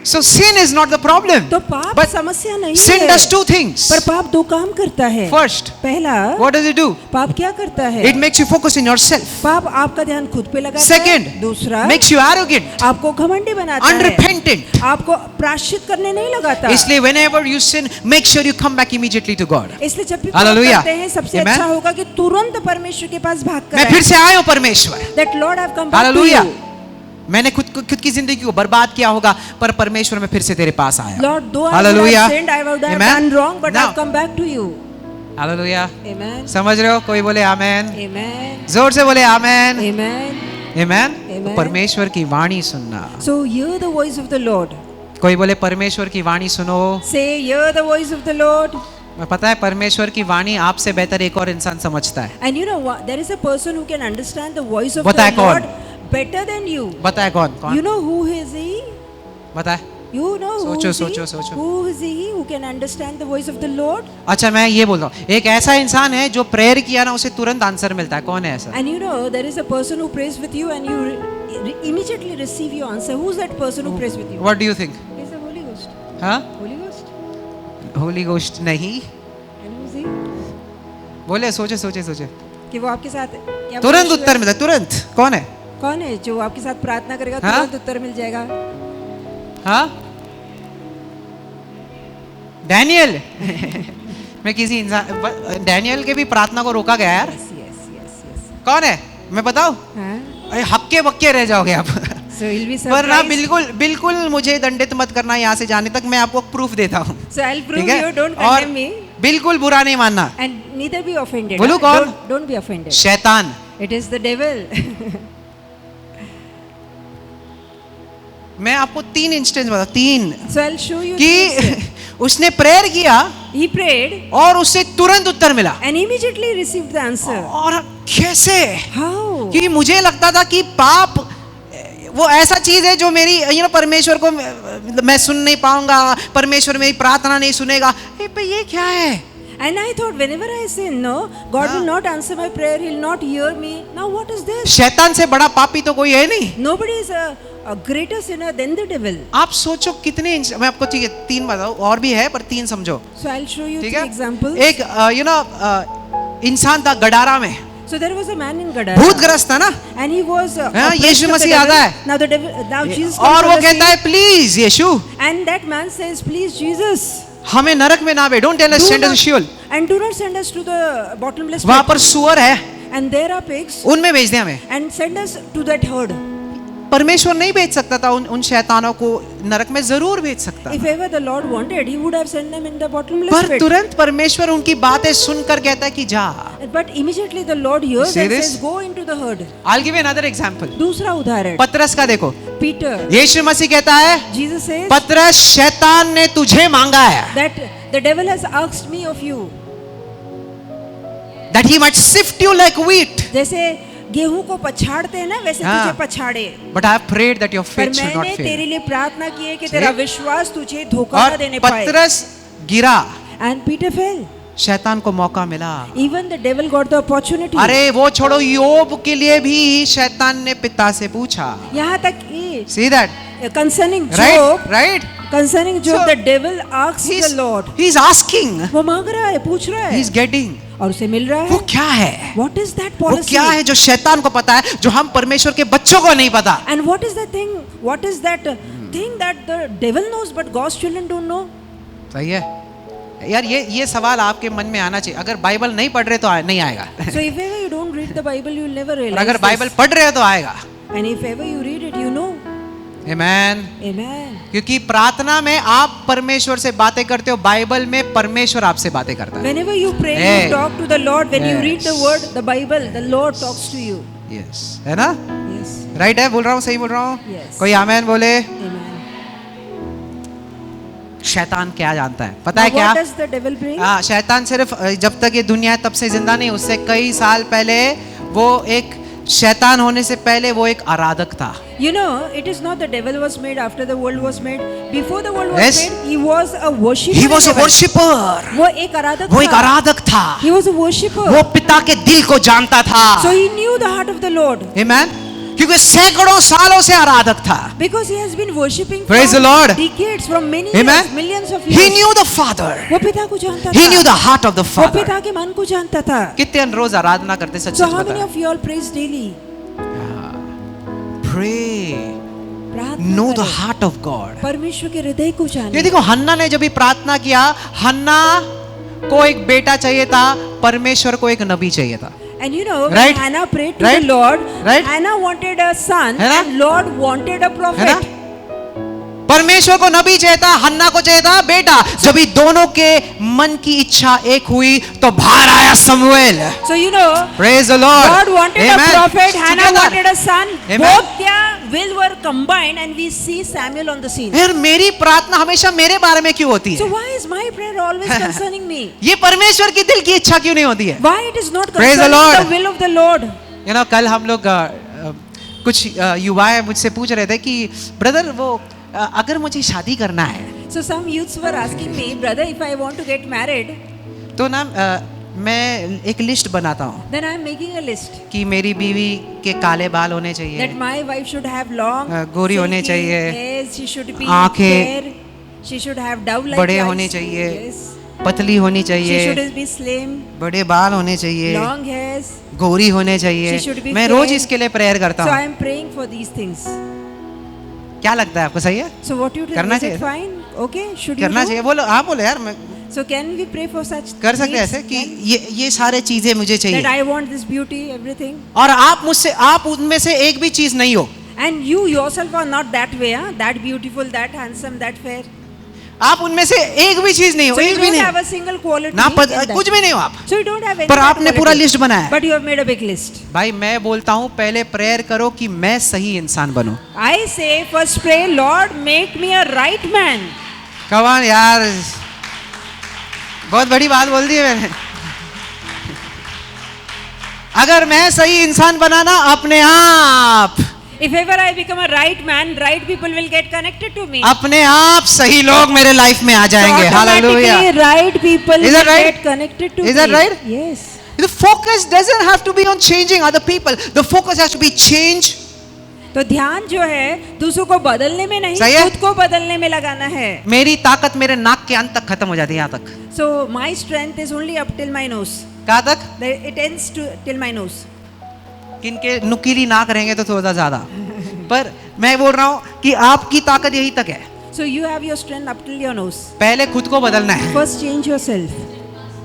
So sin is not the problem. तो पाप But समस्या नहीं sin है. does two things. पर पाप दो काम करता है. First, पहला, what does it do? पाप क्या करता है? It makes you focus in yourself. पाप आपका ध्यान खुद पे लगाता Second, है. दूसरा, makes you arrogant, आपको घमंडी बनाता है. unrepentant. आपको प्रायश्चित करने नहीं लगाता. इसलिए whenever you sin, make sure you come back immediately to God. इसलिए जब भी पाप Hallelujah. करते हैं सबसे Amen. अच्छा होगा कि तुरंत परमेश्वर के पास भाग कर मैं फिर से आया हूँ परमेश्वर. That Lord I've come back to Hallelujah. you. मैंने खुद की जिंदगी को बर्बाद किया होगा पर परमेश्वर मैं फिर से तेरे पास आया. Lord, though I would Hallelujah. have sinned, I would have Amen. done wrong, but Now- I've come back to you. Hallelujah. Amen. समझ रहे हो? कोई बोले आमेन. Amen. जोर से बोले आमेन. Amen. आमेन. Amen. परमेश्वर की वाणी सुनना. So hear the voice of the Lord. कोई बोले परमेश्वर की वाणी सुनो. Say, hear the voice of the Lord. मैं पता है परमेश्वर की वाणी आपसे बेहतर एक और इंसान समझता है. And you know what? There is a person who can understand the voice of बताए the कौन? Lord better than you. बताए कौन? कौन? You know who is he? बताए. You know who सोचो, is he? सोचो, सोचो. Who is he who can understand the voice of the Lord? अच्छा मैं ये बोल रहा हूँ एक ऐसा इंसान है जो प्रेयर किया ना उसे तुरंत आंसर मिलता है. कौन है ऐसा? And you know there is a person who prays with you and you immediately receive your answer. Who's that person who prays with you? What do you think? He's the Holy Ghost. हाँ? Holy Ghost. Holi ghost नहीं. And who's he? बोले सोचे सोचे सोचे. कि वो आपके साथ या तुरंत परमेश्वर- उत्तर मिलता है. तुरंत. कौन है? कौन है जो आपके साथ प्रार्थना करेगा हाँ? तुरंत उत्तर मिल जाएगा? हाँ? डैनियल. मैं किसी इंसान डैनियल के भी प्रार्थना को रोका गया यार. Yes, yes, yes. कौन है? मैं बताऊं? हाँ? अरे हक्के बक्के रह जाओगे आप. So he'll be पर ना surprised. बिल्कुल मुझे दंडित मत करना यहाँ से जाने तक. मैं आपको प्रूफ देता हूँ. So I'll prove ठीक है? you. Don't और condemn me. बिल्कुल बुरा नहीं मानना. And neither be offended. बोलूं huh? कौन? Don't be offended. शैतान. It is the devil. मैं आपको 3 इंस्टेंस बताऊं. 3 So I'll show you. कि उसने प्रेयर किया He prayed और उससे तुरंत उत्तर मिला. and immediately received the answer. और कैसे? How? कि मुझे लगता था कि पाप वो ऐसा चीज है जो मेरी परमेश्वर को मैं सुन नहीं पाऊंगा. परमेश्वर मेरी प्रार्थना नहीं सुनेगा. ये क्या है? And I thought whenever I sin, no, God will not answer my prayer. He'll not hear me. Now what is this? शैतान से बड़ा पापी तो कोई है नहीं. Nobody is a greater sinner than the devil. आप सोचो कितने मैं आपको 3 बताऊं. और भी है पर 3 समझो. So I'll show you ठीक 3 है? examples. एक इंसान था गडारा में. So there was a man in Gadara. भूतग्रस्त था ना. And he was हाँ, oppressed Yeshu of the Masih devil. आता है. Now the devil, now Jesus comes और on वो the कहता scene. है प्लीज यीशु And that man says, please Jesus, हमें नरक में ना भेज. Don't tell us send us to Sheol. and do not send us to the bottomless वहां pit. पर सुअर है. And there are pigs. उनमें भेज दे हमें. And send us to that herd. परमेश्वर नहीं भेज सकता था उन शैतानों को नरक में. जरूर भेज सकता If था. ever the Lord wanted, He would have sent them in the bottomless पर pit. तुरंत परमेश्वर उनकी बातें सुनकर कहता है कि जा. But immediately the Lord hears See and this? says, go into the herd. I'll give you another example. दूसरा उदाहरण. पतरस का देखो. Peter. यीशु मसीह कहता है Jesus says पतरस शैतान ने तुझे मांगा है that the devil has asked me of you. that he might sift you like wheat. जैसे गेहूं को पछाड़ते हैं ना वैसे हाँ. तुझे पछाड़े. But I have prayed that your पर faith should not मैंने fail. तेरे लिए प्रार्थना की है कि See? तेरा विश्वास तुझे धोखा न और देने पाए. पतरस गिरा. And Peter fell. शैतान को मौका मिला. Even the devil got the opportunity. अरे वो छोड़ो. योब के लिए भी शैतान ने पिता से पूछा. यहाँ तक कि See that? concerning Right? Job, Right? concerning Job, So, the devil asked the Lord. He's asking. वो मांग रहा है, पूछ रहा है, He's getting. और उसे मिल रहा वो है. क्या है? What is that वो policy? क्या है जो शैतान को पता है जो हम परमेश्वर के बच्चों को नहीं पता? And what is that thing? What is that thing that the devil knows but God's children don't know? सही है यार. ये सवाल आपके मन में आना चाहिए. अगर बाइबल नहीं पढ़ रहे तो नहीं आएगा. So if ever you don't read the Bible, you will never और realize अगर this. बाइबल पढ़ रहे हो तो आएगा. And if ever you read it, you know. Amen. Amen. क्योंकि प्रार्थना में आप परमेश्वर से बातें करते हो. बाइबल में परमेश्वर आपसे बातें करता है. Whenever you pray, Hey. you talk to the Lord. When you read the Yes. word, the Bible, the Lord talks to you. Yes है ना. Yes. राइट है. बोल रहा हूँ सही बोल रहा हूँ. Yes. कोई आमेन बोले. Amen. शैतान क्या जानता है पता Now है क्या? what does the devil bring? हाँ, शैतान सिर्फ जब तक ये दुनिया है तब से जिंदा नहीं. उससे कई साल पहले वो एक शैतान होने से पहले वो एक आराधक था. You know, it is not the devil was made after the world was made. Before the world was Yes. made, he was a worshipper. He was in a heaven. worshipper. वो एक आराधक वो एक था. आराधक था. He was a worshipper. वो पिता के दिल को जानता था. So he knew the heart of the Lord. Amen. क्योंकि सैकड़ों सालों से आराधक था. Because he has been worshipping Praise for the Lord. decades, from many Amen. years, millions of He years. knew the Father. वो पिता को जानता He था. knew the heart of the वो Father. पिता के मन को जानता था. कितने रोज आराधना करते सच So सच how many बता. of you all praise daily? Pray. प्रार्थना Know the करें. heart of God. परमेश्वर के हृदय को ये जाने. देखो हन्ना ने जब भी प्रार्थना किया, हन्ना को एक बेटा चाहिए था, परमेश्वर को एक नबी चाहिए था. And you know, when Right? Hannah prayed to Right? the Lord, Right? Hannah wanted a son, है ना? and Lord wanted a है ना? prophet. परमेश्वर को नबी चाहिए था, हन्ना को चाहिए था बेटा. जब भी दोनों के मन की इच्छा एक हुई तो बाहर आया Samuel. So you know, Praise the Lord. God wanted Amen. a prophet, Hannah Together. wanted a son. Amen. Both their will were combined, and we see Samuel on the scene. यार मेरी प्रार्थना हमेशा मेरे बारे में क्यों होती So है? why is my prayer always concerning me? ये परमेश्वर की दिल की इच्छा क्यों नहीं होती है? Why it is not Praise the concerning Lord. the will of the Lord? कल हम लोग कुछ युवाएं मुझसे पूछ रहे थे कि ब्रदर वो अगर मुझे शादी करना है So some youths were asking me, brother, if I want to get married, तो ना मैं एक लिस्ट बनाता हूँ then I am making a list कि मेरी बीवी के काले बाल होने चाहिए, that my wife should have long, गोरी होने silky चाहिए, hairs, she should be आँखें fair, she should have dove-like बड़े eyes, होने चाहिए, yes, पतली होनी she चाहिए, should be slim, बड़े बाल होने चाहिए, long hairs. गोरी होने She should चाहिए. be मैं fair. रोज इसके लिए प्रेयर करता So I हूँ. am praying for these things. क्या लगता है आपको, सही है? So what you do? करना Is it चाहिए. fine? Okay, should you करना do? चाहिए. बोलो, आप बोलो यार, मैं So can we pray for such कर सकते हैं needs? ऐसे कि Can- ये सारे चीजें मुझे that चाहिए I want this beauty, everything. और आप उनमें से एक भी चीज नहीं हो. And you yourself are not that way, huh? That beautiful, that handsome, that fair. आप उनमें से एक भी चीज नहीं हो, So you एक भी don't नहीं have a single quality. ना in that. कुछ भी नहीं हो आप. So you don't have any. पर bad आपने पूरा quality. लिस्ट बनाया है. But you have made a big list. भाई मैं बोलता हूँ पहले प्रेयर करो कि मैं सही इंसान बनूं. I say first pray, Lord, make me a right man. कमान यार, बहुत बड़ी बात बोल दी है मैंने. अगर मैं सही इंसान बनाना अपने आप If ever I become a right man, right people will get connected to me. अपने आप सही लोग मेरे लाइफ में आ So जाएंगे. Hallelujah. automatically right people Is will that right? get connected to Is me. that right? Yes. The focus doesn't have to be on changing other people. The focus has to be change. तो ध्यान जो है दूसरों को बदलने में नहीं, सही है? खुद को बदलने में लगाना है. मेरी ताकत मेरे नाक के अंत तक खत्म हो जाती है, यहाँ तक. So my strength is only up till my nose. कहाँ तक? It ends to till my nose. किनके नुकीली नाक रहेंगे तो थोड़ा ज्यादा. पर मैं बोल रहा हूँ कि आपकी ताकत यही तक है. So you have your strength up till your nose. पहले खुद को बदलना है, First change yourself.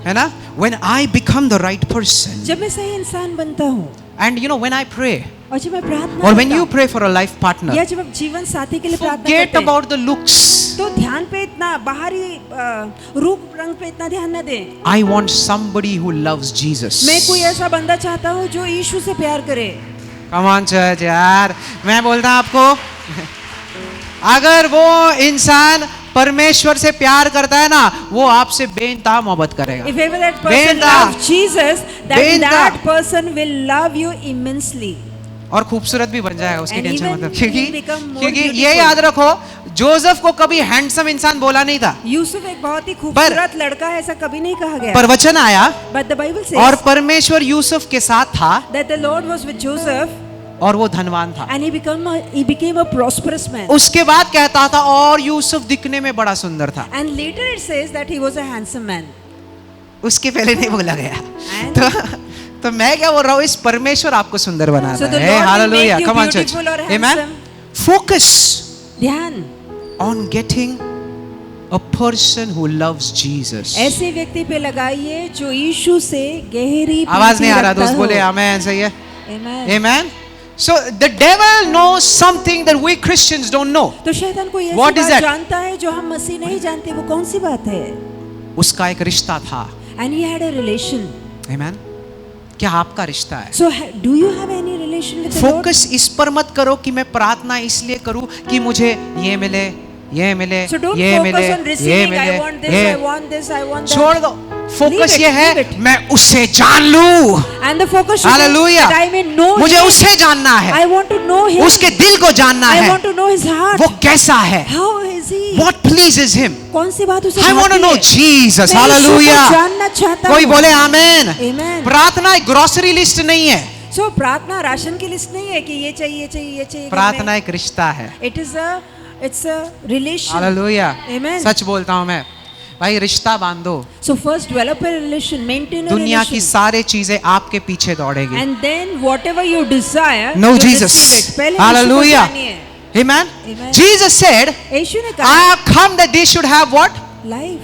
है ना? When I become the right person, जब मैं सही इंसान बनता हूँ and you know when I pray, और जब मैं प्रार्थना or when करता you हूँ, pray for a life partner, या जब आप जीवन साथी के लिए प्रार्थना forget करते हैं, about the looks. तो ध्यान पे इतना बाहरी रूप रंग पे इतना ध्यान न दें. I want somebody who loves Jesus. मैं कोई ऐसा बंदा चाहता हूँ जो यीशु से प्यार करे. Come on church यार, मैं बोलता हूँ आपको, अगर वो इंसान परमेश्वर से प्यार करता है ना, वो आपसे बेइंतहा मोहब्बत करेगा. If ever that person बेइंतहा. loves Jesus, then बेइंतहा. that person will love you immensely. और खूबसूरत भी बन जाएगा, उसकी And टेंशन even मतलब. he'll become more क्योंकि beautiful. ये याद रखो, जोसेफ को कभी हैंडसम इंसान बोला नहीं था, यूसुफ एक बहुत ही खूबसूरत लड़का है, ऐसा कभी नहीं कहा गया. पर वचन आया But the Bible और says परमेश्वर यूसुफ के साथ था that the Lord was with Joseph और वो धनवान था. and he became a prosperous man. उसके बाद कहता था और यूसुफ दिखने में बड़ा सुंदर था. And later it says that he was a handsome man. उसके पहले नहीं बोला गया. And तो मैं क्या बोल रहा हूँ, इस परमेश्वर आपको सुंदर बनाता So the है. Lord will hallelujah. make you Come on church. beautiful or Amen. handsome. Focus ध्यान, on getting a person who loves Jesus. ऐसे व्यक्ति पे लगाइए जो यीशु से गहरी आवाज नहीं आ रहा, प्रीति दोस्त रखता बोले हो. आमेन. सही है. Amen. Amen. So the devil knows something that we Christians don't know. तो शैतान कोई ऐसी What is बात that? जानता है जो हम मसीह नहीं जानते. वो कौन सी बात है? उसका एक रिश्ता था. And he had a relation. Amen. क्या आपका रिश्ता है? So do you have any relation with the Lord? Focus इस पर मत करो कि मैं प्रार्थना इसलिए करूं कि मुझे ये मिले, ये मिले, So don't ये focus मिले, on ये receiving. I मिले, want this, ये. I want this, I want that. छोड़ दो. फोकस ये है leave it. मैं उसे जान लूं। And the focus should be hallelujah. that I may know मुझे him. उसे जानना है, I want to know him. उसके दिल को जानना I है, want to know his heart. वो कैसा है, How is he? what pleases him. कौन सी बात उसे I want to भाती know है? Jesus. मैं यीशु को हालेलुया। जानना चाहता कोई हूँ। बोले आमेन। Amen. प्रार्थना एक ग्रोसरी लिस्ट नहीं है, So प्रार्थना राशन की लिस्ट नहीं है कि ये चाहिए ये चाहिए ये चाहिए। प्रार्थना एक रिश्ता है। It's a relation. Hallelujah. Amen. सच बोलता हूं मैं भाई, रिश्ता बांधो, So first develop a relation, maintain a दुनिया की relation. सारी चीजें आपके पीछे दौड़ेगी। And then whatever you desire, No you Jesus. receive it. पहले यीशु को Hallelujah. जानिए। Amen. Amen. Jesus said, यीशु ने I कहा have come that they should have what? Life,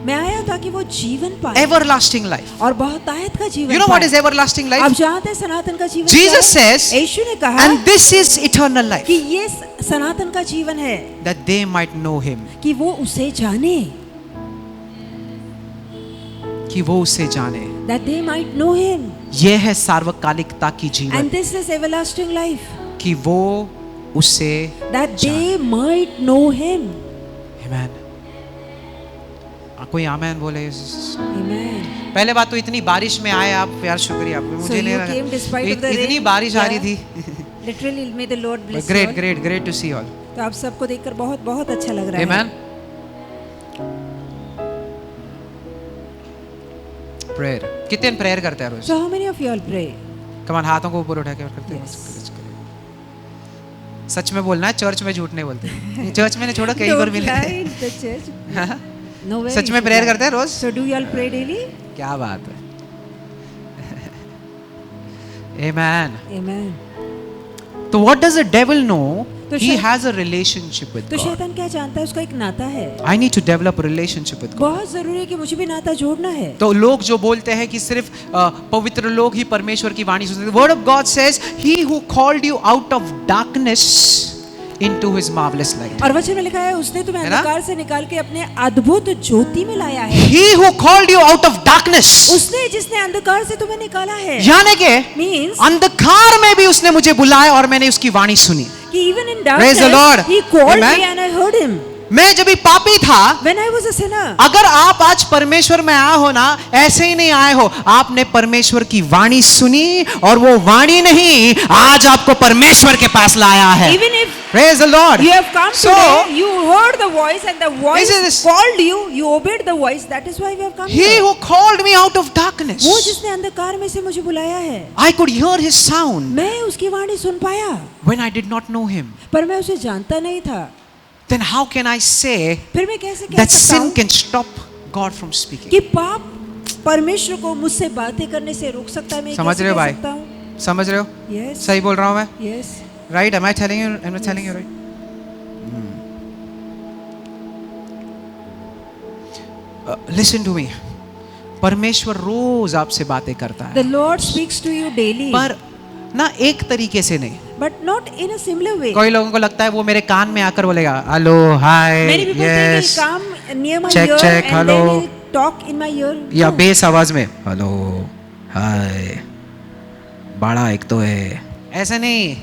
मैं आया ताकि वो जीवन पाए Everlasting life. और बहुतायत का जीवन You know पाए। what is everlasting आप life? जानते हैं सनातन का जीवन Jesus क्या है? says, यीशु ने कहा and this is eternal life, कि ये सनातन का जीवन है that they might know him. कि वो उसे जाने, कि वो उसे जाने। that they might know him, ये है सार्वकालिकता की जीवन, and this is everlasting life, कि वो उसे। that they might know him. Amen. कोई आमेन बोले। Amen. पहले बात तो इतनी बारिश में आए आप, यार शुक्रिया आपको, So मुझे you नहीं came despite of the इतनी rain? बारिश आ रही Yeah. थी। Literally, may the Lord bless you great all. Great great to see all. तो आप सबको देखकर बहुत बहुत अच्छा लग रहा है। Amen. प्रेयर, कितने प्रेयर करते हैं रोज? So how many of you all pray? कमान हाथों को ऊपर उठा के और करते हैं। Yes. सच में बोलना है, चर्च में झूठ नहीं बोलते। चर्च में नहीं, छोड़ो कहीं और Don't मिले। lie in the church. Nowhere such you में should प्रेयर lie. करते हैं रोज? So do you all pray daily? क्या बात है। Amen. Amen. तो what does the devil know? तो He शै- has a relationship with तो God. शैतान क्या जानता है? उसका एक नाता है। I need to develop a relationship with God. बहुत जरूरी है कि मुझे भी नाता जोड़ना है। तो लोग जो बोलते हैं कि सिर्फ पवित्र लोग ही परमेश्वर की वाणी सुनते हैं, word of God says he who called you out of darkness into his marvellous light. और वचन में लिखा है उसने तुम्हें है ना? अंधकार से निकाल के अपने अद्भुत ज्योति में लाया है। He who called you out of darkness, उसने जिसने अंधकार से तुम्हें निकाला है। यानी कि Means अंधकार में भी उसने मुझे बुलाया और मैंने उसकी वाणी सुनी। कि even in Praise the Lord. darkness he called Amen. me and I heard him. मैं जब भी पापी था, When I was a sinner. अगर आप आज परमेश्वर में आए हो ना, ऐसे ही नहीं आए हो, आपने परमेश्वर की वाणी सुनी और वो वाणी नहीं आज आपको परमेश्वर के पास लाया है। Even if Praise the Lord. you have come So, today, you heard the voice and the voice Is this- called you, you obeyed the voice, that is why we have come he here. who called me out of darkness, वो जिसने अंधकार में से मुझे बुलाया है, I could hear his sound मैं उसकी वाणी सुन पाया, when I did not know him. पर मैं उसे जानता नहीं था। Then how can I say फिर मैं कैसे कह that सकता sin हूँ can stop God from speaking? कि पाप परमेश्वर को मुझसे बातें करने से रोक सकता है? मैं समझ कैसे रहे हो कह भाई? सकता हूँ? समझ रहे हो? Yes, सही बोल रहा हूँ मैं? yes. Right? Am I telling you? Am I telling you right? Listen to me. परमेश्वर रोज आपसे बातें करता The है, Lord speaks to you daily, पर ना एक तरीके से नहीं। but not in a similar way. कोई लोगों को लगता है वो मेरे कान में आकर बोलेगा hello hi Many people think yes, he'll come near my Check, ear check, and hello. then he'll talk in my ear. या No. बेस आवाज में हेलो हाय बड़ा एक तो है, ऐसा नहीं।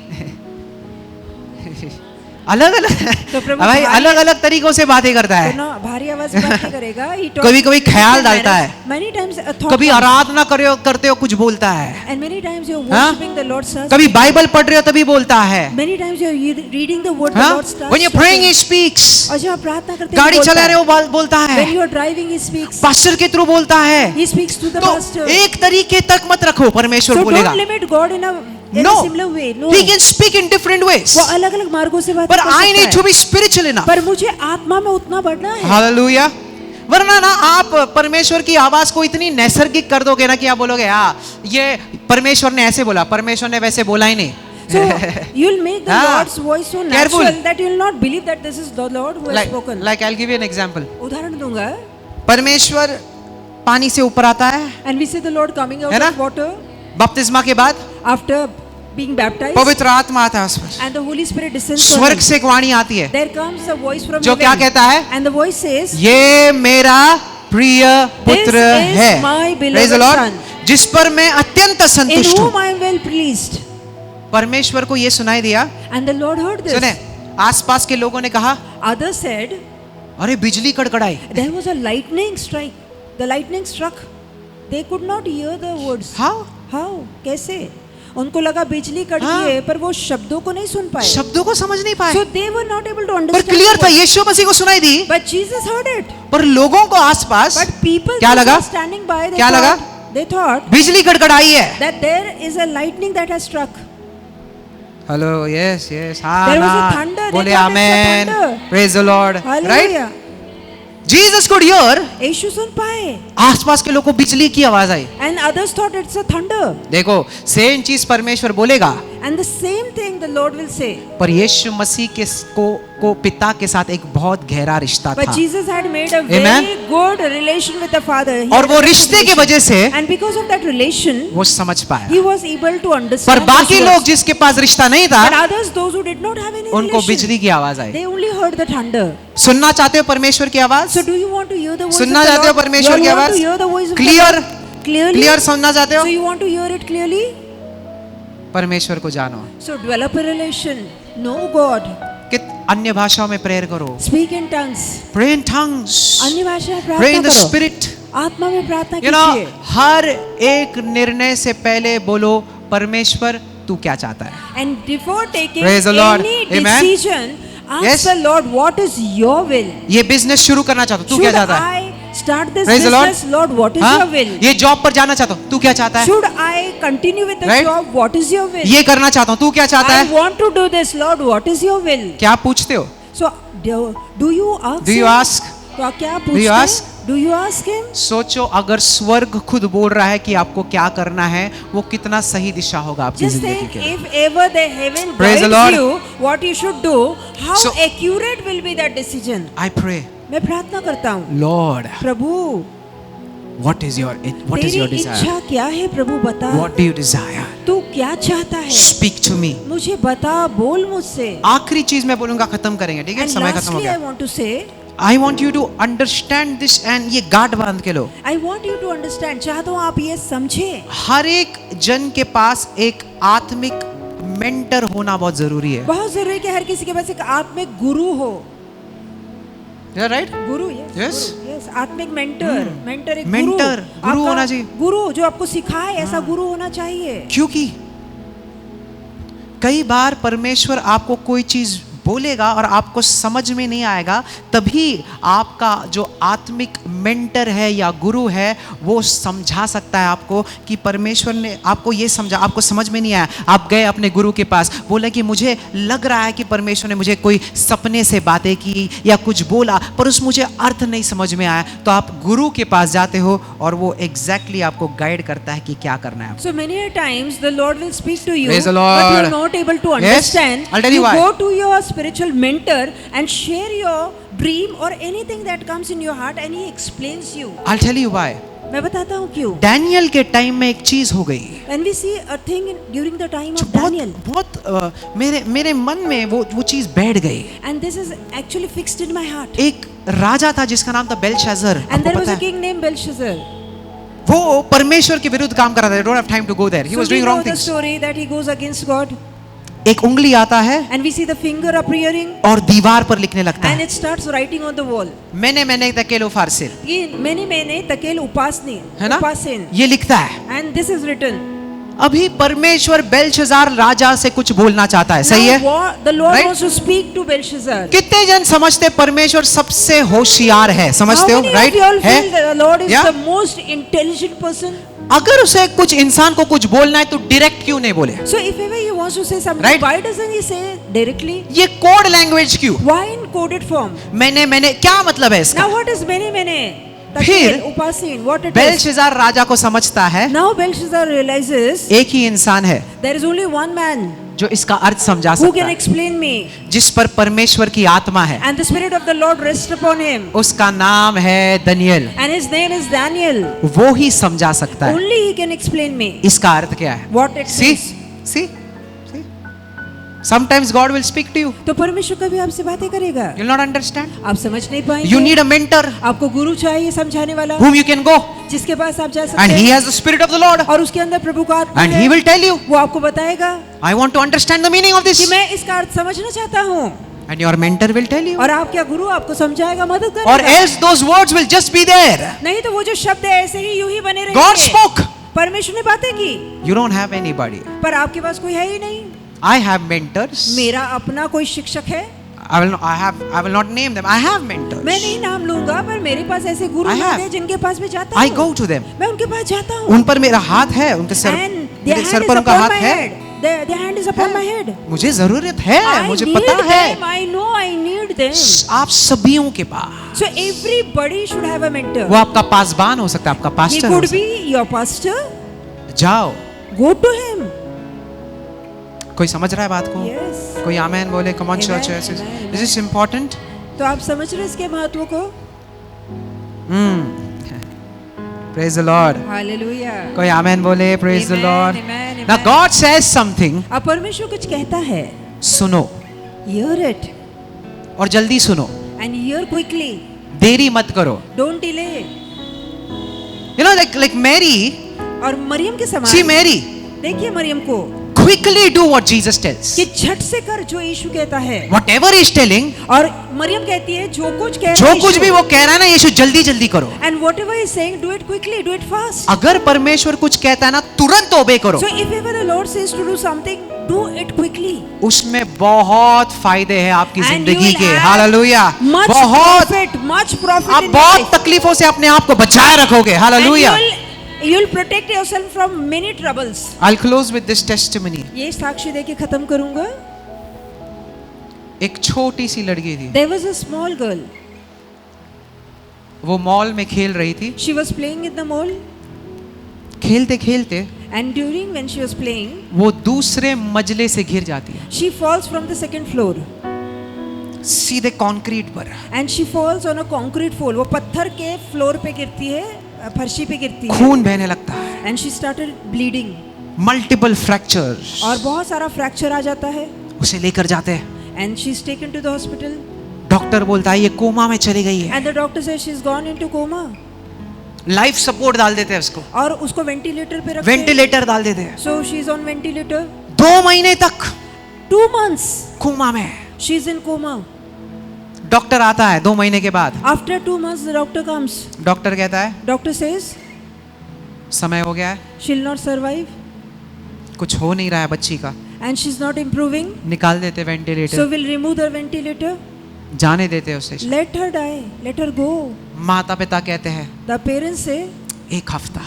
अलग अलग तो प्रभु भाई भाई- अलग अलग तरीकों से बातें करता तो है। ना भारी आवाज में बात नहीं करेगा। He talks कभी कभी in ख्याल different डालता manners. है। Many times a thought कभी comes. आराधना करते हो कुछ बोलता है, And many times you're हाँ? worshiping the Lord starts. कभी बाइबल पढ़ रहे हो तभी बोलता है, Many times you're reading the word the हाँ? Lord starts. When you're praying he speaks, और जब आप प्रार्थना करते हैं गाड़ी वो चला बोलता रहे है। हो बोलता है, When you are driving he speaks. Pastor के थ्रू बोलता है। He speaks to the तो pastor. एक तरीके तक मत रखो, परमेश्वर So बोलेगा। don't limit God in a No, similar way. No. he can speak in different ways, वो अलग अलग मार्गों से बात but कर I सकता need to है। be spiritual enough. पर मुझे आत्मा में उतना बढ़ना है। हालेलुया। वरना ना आप परमेश्वर की आवाज को इतनी नैसर्गिक कर दोगे ना कि आप बोलोगे हाँ ये परमेश्वर ने ऐसे बोला, परमेश्वर ने वैसे बोला ही नहीं। So you'll make the हाँ. Lord's voice so Careful. natural that you'll not believe that this is the Lord who has spoken. like I'll give you an example. उदाहरण दूंगा। परमेश्वर पानी से ऊपर आता है, And we see the Lord coming out है ना? of water बपतिस्मा के बाद after being baptized, पवित्र आत्मा आता है उस पर, and the Holy Spirit descends on स्वर्ग him. से एक वाणी आती है There comes a voice from जो क्या heaven, कहता है, and the voice says, ये मेरा प्रिय पुत्र This is है, my beloved Praise the Lord, son. जिस पर मैं अत्यंत "In संतुष्ट हूँ। whom I am well pleased." परमेश्वर को ये सुनाई दिया। And the Lord heard this. सुने, आसपास के लोगों ने कहा Others said, अरे बिजली कड़कड़ाई, there was a lightning strike. The lightning struck. They could not hear the words. How? कैसे? उनको लगा बिजली कड़की है, पर वो शब्दों को नहीं सुन पाए. शब्दों को समझ नहीं पाए. So they were not able to पर understand. क्लियर था, यीशु मसीह को सुनाई दी. But Jesus heard it. पर लोगों को आसपास But people क्या who लगा? were standing by, क्या लगा? they thought बिजली कड़कड़ाई है. that there is a lightning that has struck. Hello, yes yes, हाँ There was a ना, thunder. They बोले thought it's a amen, thunder. Praise the Lord, right. Hallelujah. Jesus could hear. यीशु सुन पाए. आसपास के लोगों को बिजली की आवाज आई. And others thought it's a thunder. देखो, सेम चीज परमेश्वर बोलेगा, And the same thing the Lord will say. पर यीशु मसीह को पिता के साथ एक बहुत गहरा रिश्ता But था. Jesus had made a Amen. very good relation with the Father. He और had वो a good रिश्ते की relation. वजह से And because of that relation, वो समझ पाया. he was able to पर understand. बाकी his लोग words. जिसके पास रिश्ता नहीं था, But others, those who did not have any उनको relation, बिजली की आवाज आई. they only heard the thunder. सुनना चाहते हो परमेश्वर की आवाज? So do you want to hear the voice सुनना of the चाहते हो Lord? परमेश्वर You की want आवाज? to hear the voice of the clear Lord? Clearly? Clear सुनना चाहते हो? So you want to hear it clearly? परमेश्वर को जानो. So develop a relation. Know God. कि अन्य भाषाओं में प्रेयर करो. Speak in tongues. Pray in tongues. अन्य भाषा में Pray प्रार्थना in the करो. spirit. आत्मा में प्रार्थना You know, कीजिए. हर एक निर्णय से पहले बोलो, परमेश्वर तू क्या चाहता है? And before taking Praise the Lord. any Amen. decision, ask Yes. the Lord, what is your will? ये बिजनेस शुरू करना चाहता हूँ, तू क्या Should चाहता है? I start this Praise the Lord. business? Lord, what is हाँ? your will? ये जॉब पर जाना चाहता हूँ, तू क्या चाहता है? Should I continue with the Right. job? What is your will? ये करना चाहता हूँ, तू क्या चाहता I है? want to do this, Lord, what is your will? क्या पूछते हो? So, do you ask Do you him? ask? तो आप क्या you पूछते ask? हैं? Do you ask him? सोचो, अगर स्वर्ग खुद बोल रहा है कि आपको क्या करना है, वो कितना सही दिशा होगा आपकी Just जिंदगी think, के लिए. if ever the heaven Praise the guides Lord. you, what you should do, how So- accurate will be that decision? I pray, मैं प्रार्थना करता हूँ. Lord, Prabhu, what is your तेरी desire? इच्छा क्या है प्रभु बता. What do you desire? तू क्या चाहता है? Speak to me. मुझे बता, बोल मुझसे. आखिरी चीज मैं बोलूंगा, खत्म करेंगे, ठीक है? And समय खत्म हो lastly, I गया. want to say, I want you to understand this and ये गांठ बांध के लो. I want you to understand. चाहता हूँ आप ये समझे. हर एक जन के पास एक आत्मिक मेंटर होना बहुत जरूरी है. बहुत जरूरी है कि हर किसी के पास एक आत्मिक गुरु हो. राइट? गुरु, Yes. यस, आत्मिक मेंटर. मेंटर एक Mentor, गुरु आपका होना चाहिए. गुरु जो आपको सिखाए, ऐसा गुरु होना चाहिए. क्योंकि कई बार परमेश्वर आपको कोई चीज बोलेगा और आपको समझ में नहीं आएगा, तभी आपका जो आत्मिक मेंटर है या गुरु है वो समझा सकता है आपको कि परमेश्वर ने आपको ये समझा, आपको समझ में नहीं आया. आप गए अपने गुरु के पास, बोले कि मुझे लग रहा है कि परमेश्वर ने मुझे कोई सपने से बातें की या कुछ बोला, पर उस मुझे अर्थ नहीं समझ में आया. तो आप गुरु के पास जाते हो और वो एग्जैक्टली आपको गाइड करता है कि क्या करना है. So many a times the Lord will speak to you, Praise the but you Lord. are not able to Yes. understand. I'll tell you why. go to your spiritual mentor and share your dream or anything that comes in your heart, and he explains you. I'll tell you why. मैं बताता हूँ क्यों. Daniel के time में एक चीज हो गई When we see a thing during the time जो of Daniel, बहुत मेरे मन में वो चीज बैठ गई. and this is actually fixed in my heart. एक राजा था जिसका नाम था बेलशाजर. And there आपको was पता a है? king named Belshazzar. वो परमेश्वर के विरुद्ध काम कर रहा था. I don't have time to go there. He So was we doing know wrong the things. story that he goes against God, एक उंगली आता है and we see the finger appearing, और दीवार पर लिखने लगता and है, it starts writing on the wall. मैंने तकेलो फारसिल, ये मैंने तकेल उपासनी, है ना? उपासन, ये लिखता है. and this is written. अभी परमेश्वर बेलशाजर राजा से कुछ बोलना चाहता है. सही है? The Lord Right? wants to speak to Belshazzar. कितने जन समझते परमेश्वर सबसे होशियार है? समझते हो? How many right of you all है? feel that the Lord is Yeah? the most intelligent person? अगर उसे कुछ इंसान को कुछ बोलना है तो डायरेक्ट क्यों नहीं बोले? So if ever he wants to say something, Right? why doesn't he say directly? ये कोड लैंग्वेज क्यों? Why in coded form? मैंने क्या मतलब है इसका? Now what is many? फिर उपासन, what it is? बेलशाजर राजा को समझता है Now Belshazzar realizes एक ही इंसान है there is only one man जो इसका अर्थ समझा who सकता can है, explain me, जिस पर परमेश्वर की आत्मा है. and the spirit of the Lord rests upon him, उसका नाम है Daniel. and his name is Daniel. वो ही समझा सकता है Only he can explain me इसका अर्थ क्या है. what it See? means. See? Sometimes God will speak to you. तो परमेश्वर कभी आपसे बातें करेगा, You'll not understand. आप समझ नहीं पाएंगे. You need a mentor आपको गुरु चाहिए समझाने वाला, whom you can go, जिसके पास आप जा सकते and he हैं, has the spirit of the Lord, और उसके अंदर प्रभु का आत्मा and है. he will tell you, वो आपको बताएगा I want to understand the meaning of कि this. मैं इसका अर्थ समझना चाहता हूँ. And your mentor will tell you. और आपका गुरु आपको समझाएगा, मदद Or करेगा। else those words will just be there. नहीं तो वो जो शब्द है ऐसे ही यूं ही बने रहेंगे। God spoke. परमेश्वर ने बातें की, You don't have anybody. पर आपके पास कोई है ही नहीं। I have mentors. मेरा अपना कोई शिक्षक है। I will not name them. I have mentors. मैं नहीं नाम लूंगा, पर मेरे पास ऐसे गुरु I have. हैं जिनके पास मैं जाता I हूँ। go to them. मैं उनके पास जाता हूँ। उन पर मेरा हाथ है, उनके सर, And their मेरे hand सर is पर उनका upon हाथ my है। head. Their hand is upon my head. मुझे जरूरत है, I मुझे need पता them. है। I know I need them. आप सभीयों के पास, So everybody should have a mentor. वो आपका पासबान हो सकता है, आपका He पास्टर हो could सकता be your pastor. है। जाओ। Go to him. कोई समझ रहा है बात को? Yes. कोई आमेन बोले? Come on Amen, church. amen, Is this important? तो आप समझ रहे हैं इसके महत्व को? Praise the Lord. Hallelujah. कोई आमेन बोले? Praise the Amen, Lord. amen, Now amen. God says something. अब परमेश्वर कुछ कहता है, सुनो hear it और जल्दी सुनो, and hear quickly. देरी मत करो। Don't delay. You know, like Mary. और मरियम के See समान Mary. देखिए मरियम को Quickly do what Jesus tells. कि झट से कर जो यीशु कहता है। Whatever he is telling, और मरियम कहती है जो कुछ कह रहा जो है कुछ भी वो कह रहा है ना, यीशु जल्दी जल्दी करो। and whatever he is saying, do it quickly, do it fast. अगर परमेश्वर कुछ कहता है ना, तुरंत ओबे करो। So if ever the Lord says to do something, do it quickly. उसमें बहुत फायदे हैं आपकी And you जिंदगी will के। have hallelujah. Much बहुत, profit आप in your बहुत life. तकलीफों से अपने आप को बचाए रखोगे। And hallelujah. you'll protect yourself from many troubles. I'll close with this testimony. ये साक्षी देके खत्म करूंगा। एक छोटी सी लड़की थी, There was a small girl. वो मॉल में खेल रही थी। She was playing in the mall, खेलते खेलते and during when she was playing, वो दूसरे मंजिले से गिर जाती है, she falls from the second floor. सीधे कंक्रीट पर। And she falls on a concrete floor. वो पत्थर के फ्लोर पे गिरती है, फर्शी पे गिरती है। खून बहने लगता है, And she started bleeding. Multiple fractures. और बहुत सारा फ्रैक्चर आ जाता है। उसे लेकर जाते हैं, And she's taken to the hospital. Doctor बोलता है ये कोमा में चली गई है। And the doctor says she's gone into coma. Life support डाल देते हैं उसको, और उसको वेंटिलेटर पे रखते हैं। वेंटिलेटर डाल देते हैं। So she's on ventilator. 2 महीने तक 2 months कोमा में। she's in coma. डॉक्टर आता है 2 महीने के बाद। After 2 months the doctor comes. Doctor कहता है Doctor says समय हो गया है, she'll not survive कुछ हो नहीं रहा है बच्ची का, and she's not improving. निकाल देते So ventilator, we'll remove the ventilator. जाने देते उसे। Let her die. Let her go. माता पिता कहते हैं The parents say 1 हफ्ता,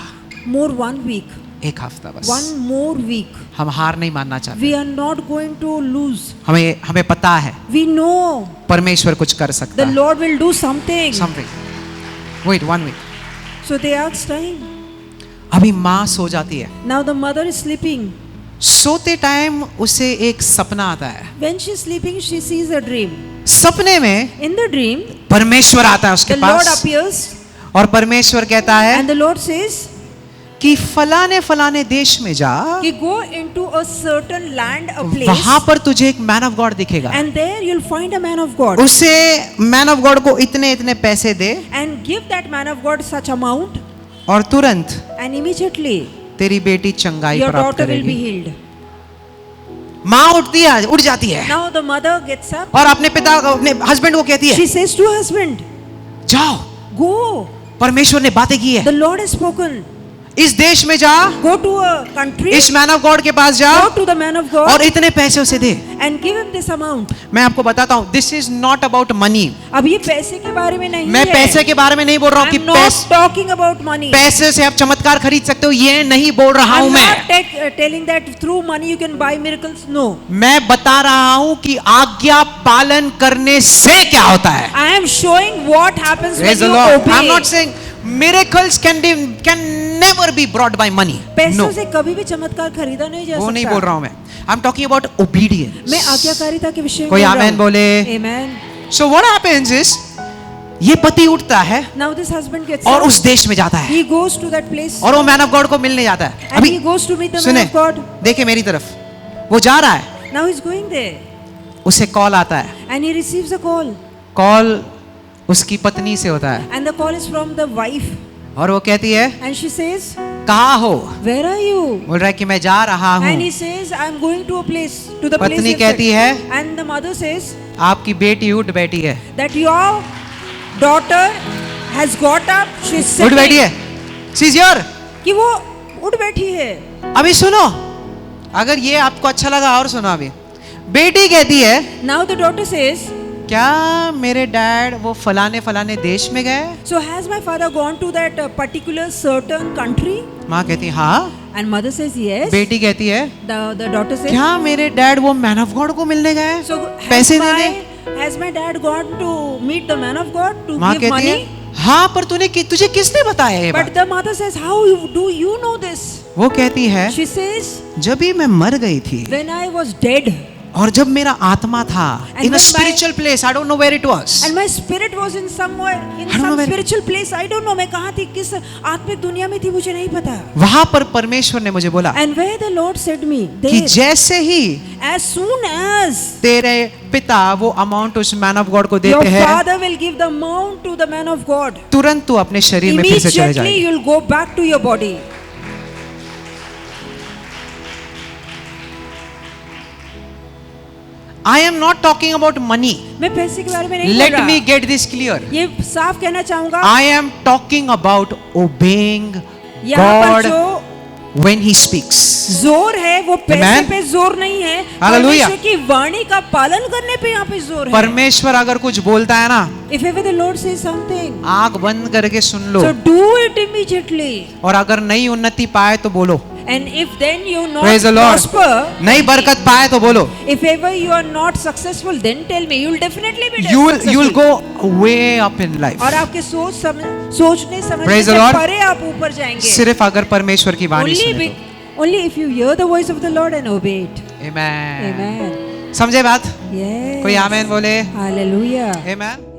more 1 week. 1 हफ्ता बस। 1 more week. हम हार नहीं मानना चाहते, We are not going to lose. हमें पता है We know परमेश्वर कुछ कर सकता the है। Lord will do something. Something. Wait 1 week. So they asked time. अभी माँ सो जाती है, Now the mother is sleeping. सोते टाइम उसे एक सपना आता है। When she's sleeping, she sees a dream. सपने में In the dream, परमेश्वर आता है उसके the Lord पास appears और परमेश्वर कहता है and the Lord says कि फलाने फलाने देश में जा, कि go into a certain land, a place, वहां पर तुझे एक मैन ऑफ गॉड दिखेगा। and there you'll find a man of God. उसे मैन ऑफ गॉड को इतने इतने पैसे दे And give that man of God such amount, और तुरंत and immediately तेरी बेटी चंगाई your प्राप्त daughter will be करेगी। healed. माँ उठ जाती है Now the mother gets up. और अपने हस्बैंड को कहती है She says to husband, जाओ, go. परमेश्वर ने बातें की है, The Lord has spoken. इस देश में जा, Go to a country. इस मैन ऑफ गॉड के पास जा Go to the man of God और इतने पैसे उसे दे। and give him this amount. मैं आपको बताता हूँ, this is not about money. अब ये पैसे के बारे में नहीं मैं है. पैसे के बारे में नहीं बोल रहा हूँ कि I'm not talking about money. पैसे से आप चमत्कार खरीद सकते हो, ये नहीं बोल रहा हूँ I'm मैं। not telling that through money you can buy miracles. No. मैं बता रहा हूँ कि आज्ञा पालन करने से क्या होता है। I am showing what happens when Praise the you Lord. obey. I'm not saying miracles can never be brought by money. पैसों No, से कभी भी चमत्कार खरीदा नहीं जा वो सकता. नहीं बोल रहा हूँ मैं। I'm talking about obedience. मैं आज्ञाकारिता के विषय में कोई बोल रहा आमेन हूँ. बोले? Amen. So what happens is, ये पति उठता है Now this husband gets और up. उस देश में जाता है He goes to that place और वो मैन ऑफ गॉड को मिलने जाता है। and he goes to meet the man सुने, of God. देखिए मेरी तरफ, वो जा रहा है, Now he's going there उसे कॉल आता है। and he receives a call call उसकी पत्नी से होता है and the call is from the wife और वो कहती है and she says, कहाँ हो? where are you? बोल रहा है कि मैं जा रहा हूँ। And he says, I'm going to a place, to the place. पत्नी he कहती said. है And the mother says, आपकी बेटी उठ बैठी है, that your daughter has got up, she's उठ बैठी sitting, है, शी इज हियर। कि वो उठ बैठी है। अभी सुनो, अगर ये आपको अच्छा लगा और सुनो। अभी बेटी कहती है, Now the daughter says, क्या मेरे डैड वो फलाने फलाने देश में गए? so has my father gone to that particular certain country? माँ कहती है हाँ। And mother says yes. बेटी कहती है, The daughter says, क्या मेरे डैड वो मैन ऑफ गॉड को मिलने गए? so पैसे देने? has my dad gone to meet the man of God to माँ give कहती money? है हाँ, पर तुझे किसने बताया ये But बात? the mother says, how do you know this? वो कहती है, She says, जब भी मैं मर गई थी when I was dead और जब मेरा आत्मा था And in when my- spiritual place, I don't know where it was, and my spirit was in somewhere in I don't know some where- spiritual place, I don't know मैं कहाँ थी, किस आत्मिक दुनिया में थी, मुझे नहीं पता। वहां पर परमेश्वर ने मुझे बोला And where the Lord said me, कि there, जैसे ही as soon as तेरे पिता वो अमाउंट उस मैन ऑफ गॉड को your देते हैं, father will give the amount to the man of God, तुरंत तू अपने शरीर में फिर से चले immediately जाएगा। you'll go back to your body. I am not talking about money, मैं पैसे के बारे में नहीं लेट बोल मी रहा, गेट दिस क्लियर। ये साफ कहना चाहूंगा। I am talking about obeying यहाँ पर गॉड जो व्हेन ही स्पीक्स। जोर है वो पैसे Amen. पे जोर नहीं है, Hallelujah. परमेश्वर की वाणी का पालन करने पे यहाँ पे जोर है। परमेश्वर अगर कुछ बोलता है ना, If ever the Lord says something, आंख बंद करके सुन लो, so do it immediately. और अगर नई उन्नति पाए तो बोलो, And if then you not Praise the Lord. prosper, नई बरकत पाए तो बोलो। if ever you are not successful, then tell me. You will definitely be You will successful. go way up in life। और आपके सोचने समझने Praise the से Lord. परे आप ऊपर जाएंगे। सिर्फ अगर परमेश्वर की वाणी सुने Only if you hear the voice of the Lord and obey it. तो। Amen। Amen. समझे बात? Yes. कोई आमेन बोले? Hallelujah. Amen।